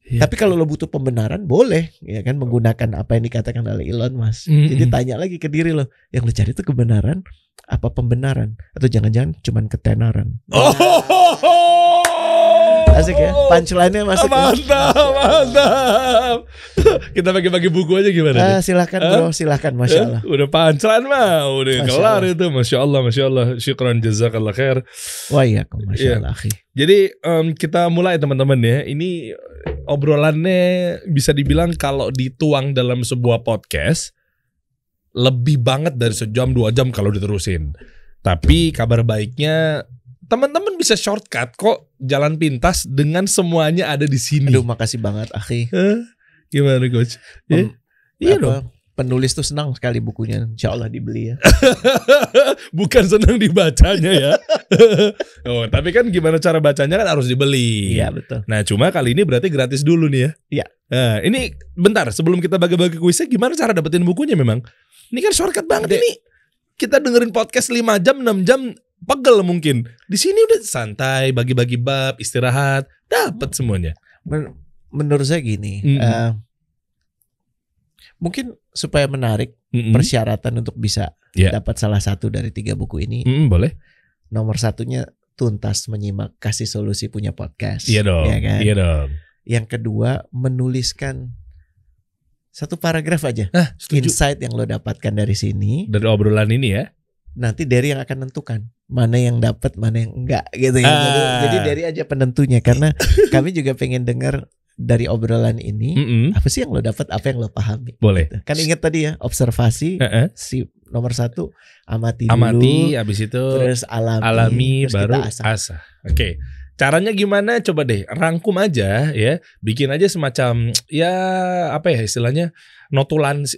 Tapi kalau lo butuh pembenaran boleh ya kan menggunakan apa yang dikatakan oleh Elon Musk. Jadi tanya lagi ke diri lo, yang lo cari itu kebenaran apa pembenaran atau jangan-jangan cuman ketenaran. Asik ya, punchline-nya masuk. Mantap. Kita bagi-bagi buku aja gimana? Silakan bro, silakan, masya Allah. Udah punchline mah, udah kelar itu, masya Allah. Syukran jazakallah khair. Wah iya, masya Allah. Jadi kita mulai teman-teman ya. Ini obrolannya bisa dibilang kalau dituang dalam sebuah podcast lebih banget dari sejam 2 jam kalau diterusin. Tapi kabar baiknya teman-teman bisa shortcut kok, jalan pintas dengan semuanya ada di sini. Aduh, makasih banget, akhi. Gimana coach? Iya dong. Penulis tuh senang sekali bukunya, insya Allah dibeli ya. Bukan senang dibacanya ya. Oh, tapi kan gimana cara bacanya kan harus dibeli. Iya betul. Nah, cuma kali ini berarti gratis dulu nih ya. Iya. Nah, ini bentar sebelum kita bagi-bagi kuisnya, gimana cara dapetin bukunya memang? Ini kan shortcut banget ini. Kita dengerin podcast 5 jam, 6 jam. Pegel mungkin. Di sini udah santai, bagi-bagi bab, istirahat, dapat semuanya. Menurut saya gini, mungkin supaya menarik persyaratan untuk bisa dapat salah satu dari 3 buku ini. Boleh. Nomor satunya tuntas menyimak Kasih Solusi punya podcast. Iya dong. Ya kan? Iya dong. Yang kedua menuliskan 1 paragraf aja. Insight yang lo dapatkan dari sini. Dari obrolan ini ya. Nanti Derry yang akan menentukan mana yang dapat, mana yang enggak gitu ya. Jadi Derry aja penentunya karena kami juga pengen dengar dari obrolan ini apa sih yang lo dapat, apa yang lo pahami. Boleh. Gitu. Kan ingat tadi ya, observasi si nomor 1 amati dulu. Amati, habis itu terus alami terus baru kita asah. Oke. Caranya gimana? Coba deh rangkum aja ya. Bikin aja semacam ya apa ya istilahnya notulasi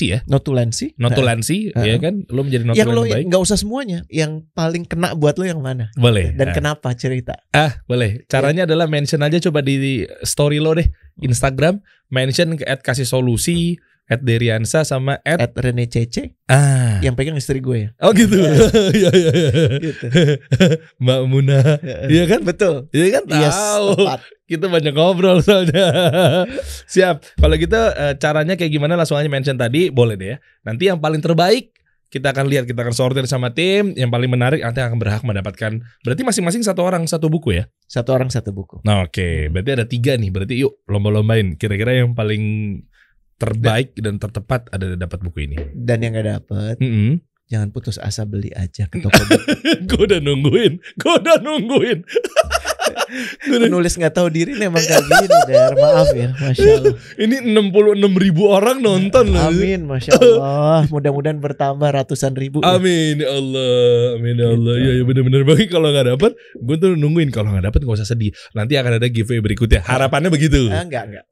ya. Notulensi ya kan. Lo menjadi notulen yang lo baik. Nggak usah semuanya. Yang paling kena buat lo yang mana? Boleh. Dan kenapa cerita? Boleh. Caranya adalah mention aja coba di story lo deh Instagram. Mention ke @kasihsolusi, @Deriansa sama @Rene Cece. Yang pegang istri gue ya. Oh gitu. Iya. Gitu. Mbak Muna. Iya kan? Betul. Iya kan? Tahu. Kita banyak ngobrol soalnya. Siap. Kalau gitu caranya kayak gimana langsung aja mention tadi, boleh deh ya. Nanti yang paling terbaik kita akan lihat, kita akan sortir sama tim. Yang paling menarik nanti akan berhak mendapatkan. Berarti masing-masing 1 orang 1 buku ya? 1 orang 1 buku. Nah, oke. Berarti ada 3 nih. Berarti yuk lomba-lombain. Kira-kira yang paling terbaik dan tertepat ada dapat buku ini. Dan yang gak dapet, jangan putus asa, beli aja ke toko buku. Gue udah nungguin. Penulis nggak tahu diri memang kayak gini, Der. Maaf ya, masya Allah. Ini 66.000 orang nonton loh. Amin, masya Allah. Mudah-mudahan bertambah ratusan ribu. Amin ya Allah, amin ya Allah. Iya benar-benar. Bagi kalau nggak dapat, gue tuh nungguin. Kalau nggak dapat nggak usah sedih. Nanti akan ada giveaway berikutnya. Harapannya begitu. Enggak.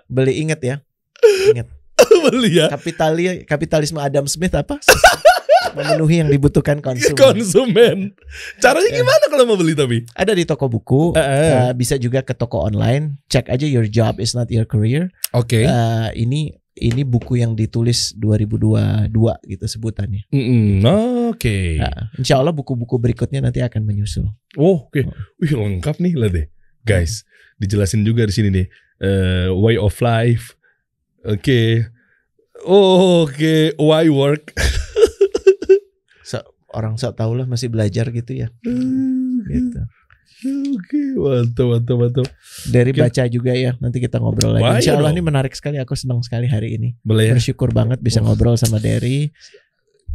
Beli, ingat ya. Ingat. Beli ya. Kapitalisme Adam Smith apa? memenuhi yang dibutuhkan konsumen. Konsumen. Caranya gimana kalau mau beli tapi? Ada di toko buku, bisa juga ke toko online. Cek aja Your Job is Not Your Career. Oke. Ini buku yang ditulis 2022 gitu sebutannya. Oke. Insya Allah buku-buku berikutnya nanti akan menyusul. Oke. Wih, lengkap nih lah deh, guys. Dijelasin juga di sini nih. Way of life. Oke. Why work? Orang sok tahu lah masih belajar gitu ya. Gitu. Oke, mantap. Dari baca juga ya, nanti kita ngobrol lagi. Insya Allah ini menarik sekali, aku senang sekali hari ini. Boleh ya? Bersyukur banget bisa ngobrol sama Derry.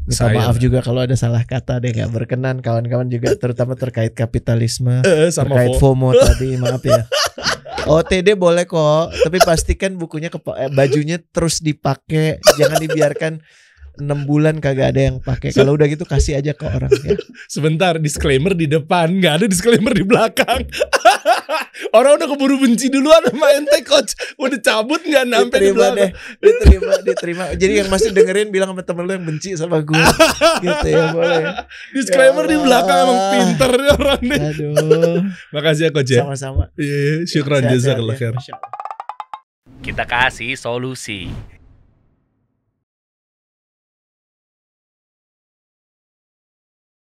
Minta maaf juga kalau ada salah kata deh, gak berkenan kawan-kawan juga, terutama terkait kapitalisme, terkait FOMO tadi, maaf ya. OTD boleh kok, tapi pastikan bukunya bajunya terus dipakai, jangan dibiarkan 6 bulan kagak ada yang pakai. Kalau udah gitu kasih aja ke orang ya. Sebentar, disclaimer di depan, nggak ada disclaimer di belakang. Orang udah keburu benci duluan sama ente, coach. Udah cabut nggak sampai di belakang. Diterima. Jadi yang masih dengerin bilang sama temen lu yang benci sama gue. Gitu ya, boleh. Disclaimer di belakang, emang pinter nih orang nih. Aduh. Makasih ya coach ya. Sama-sama. Iya, syukran jazakallah khair. Kita kasih solusi.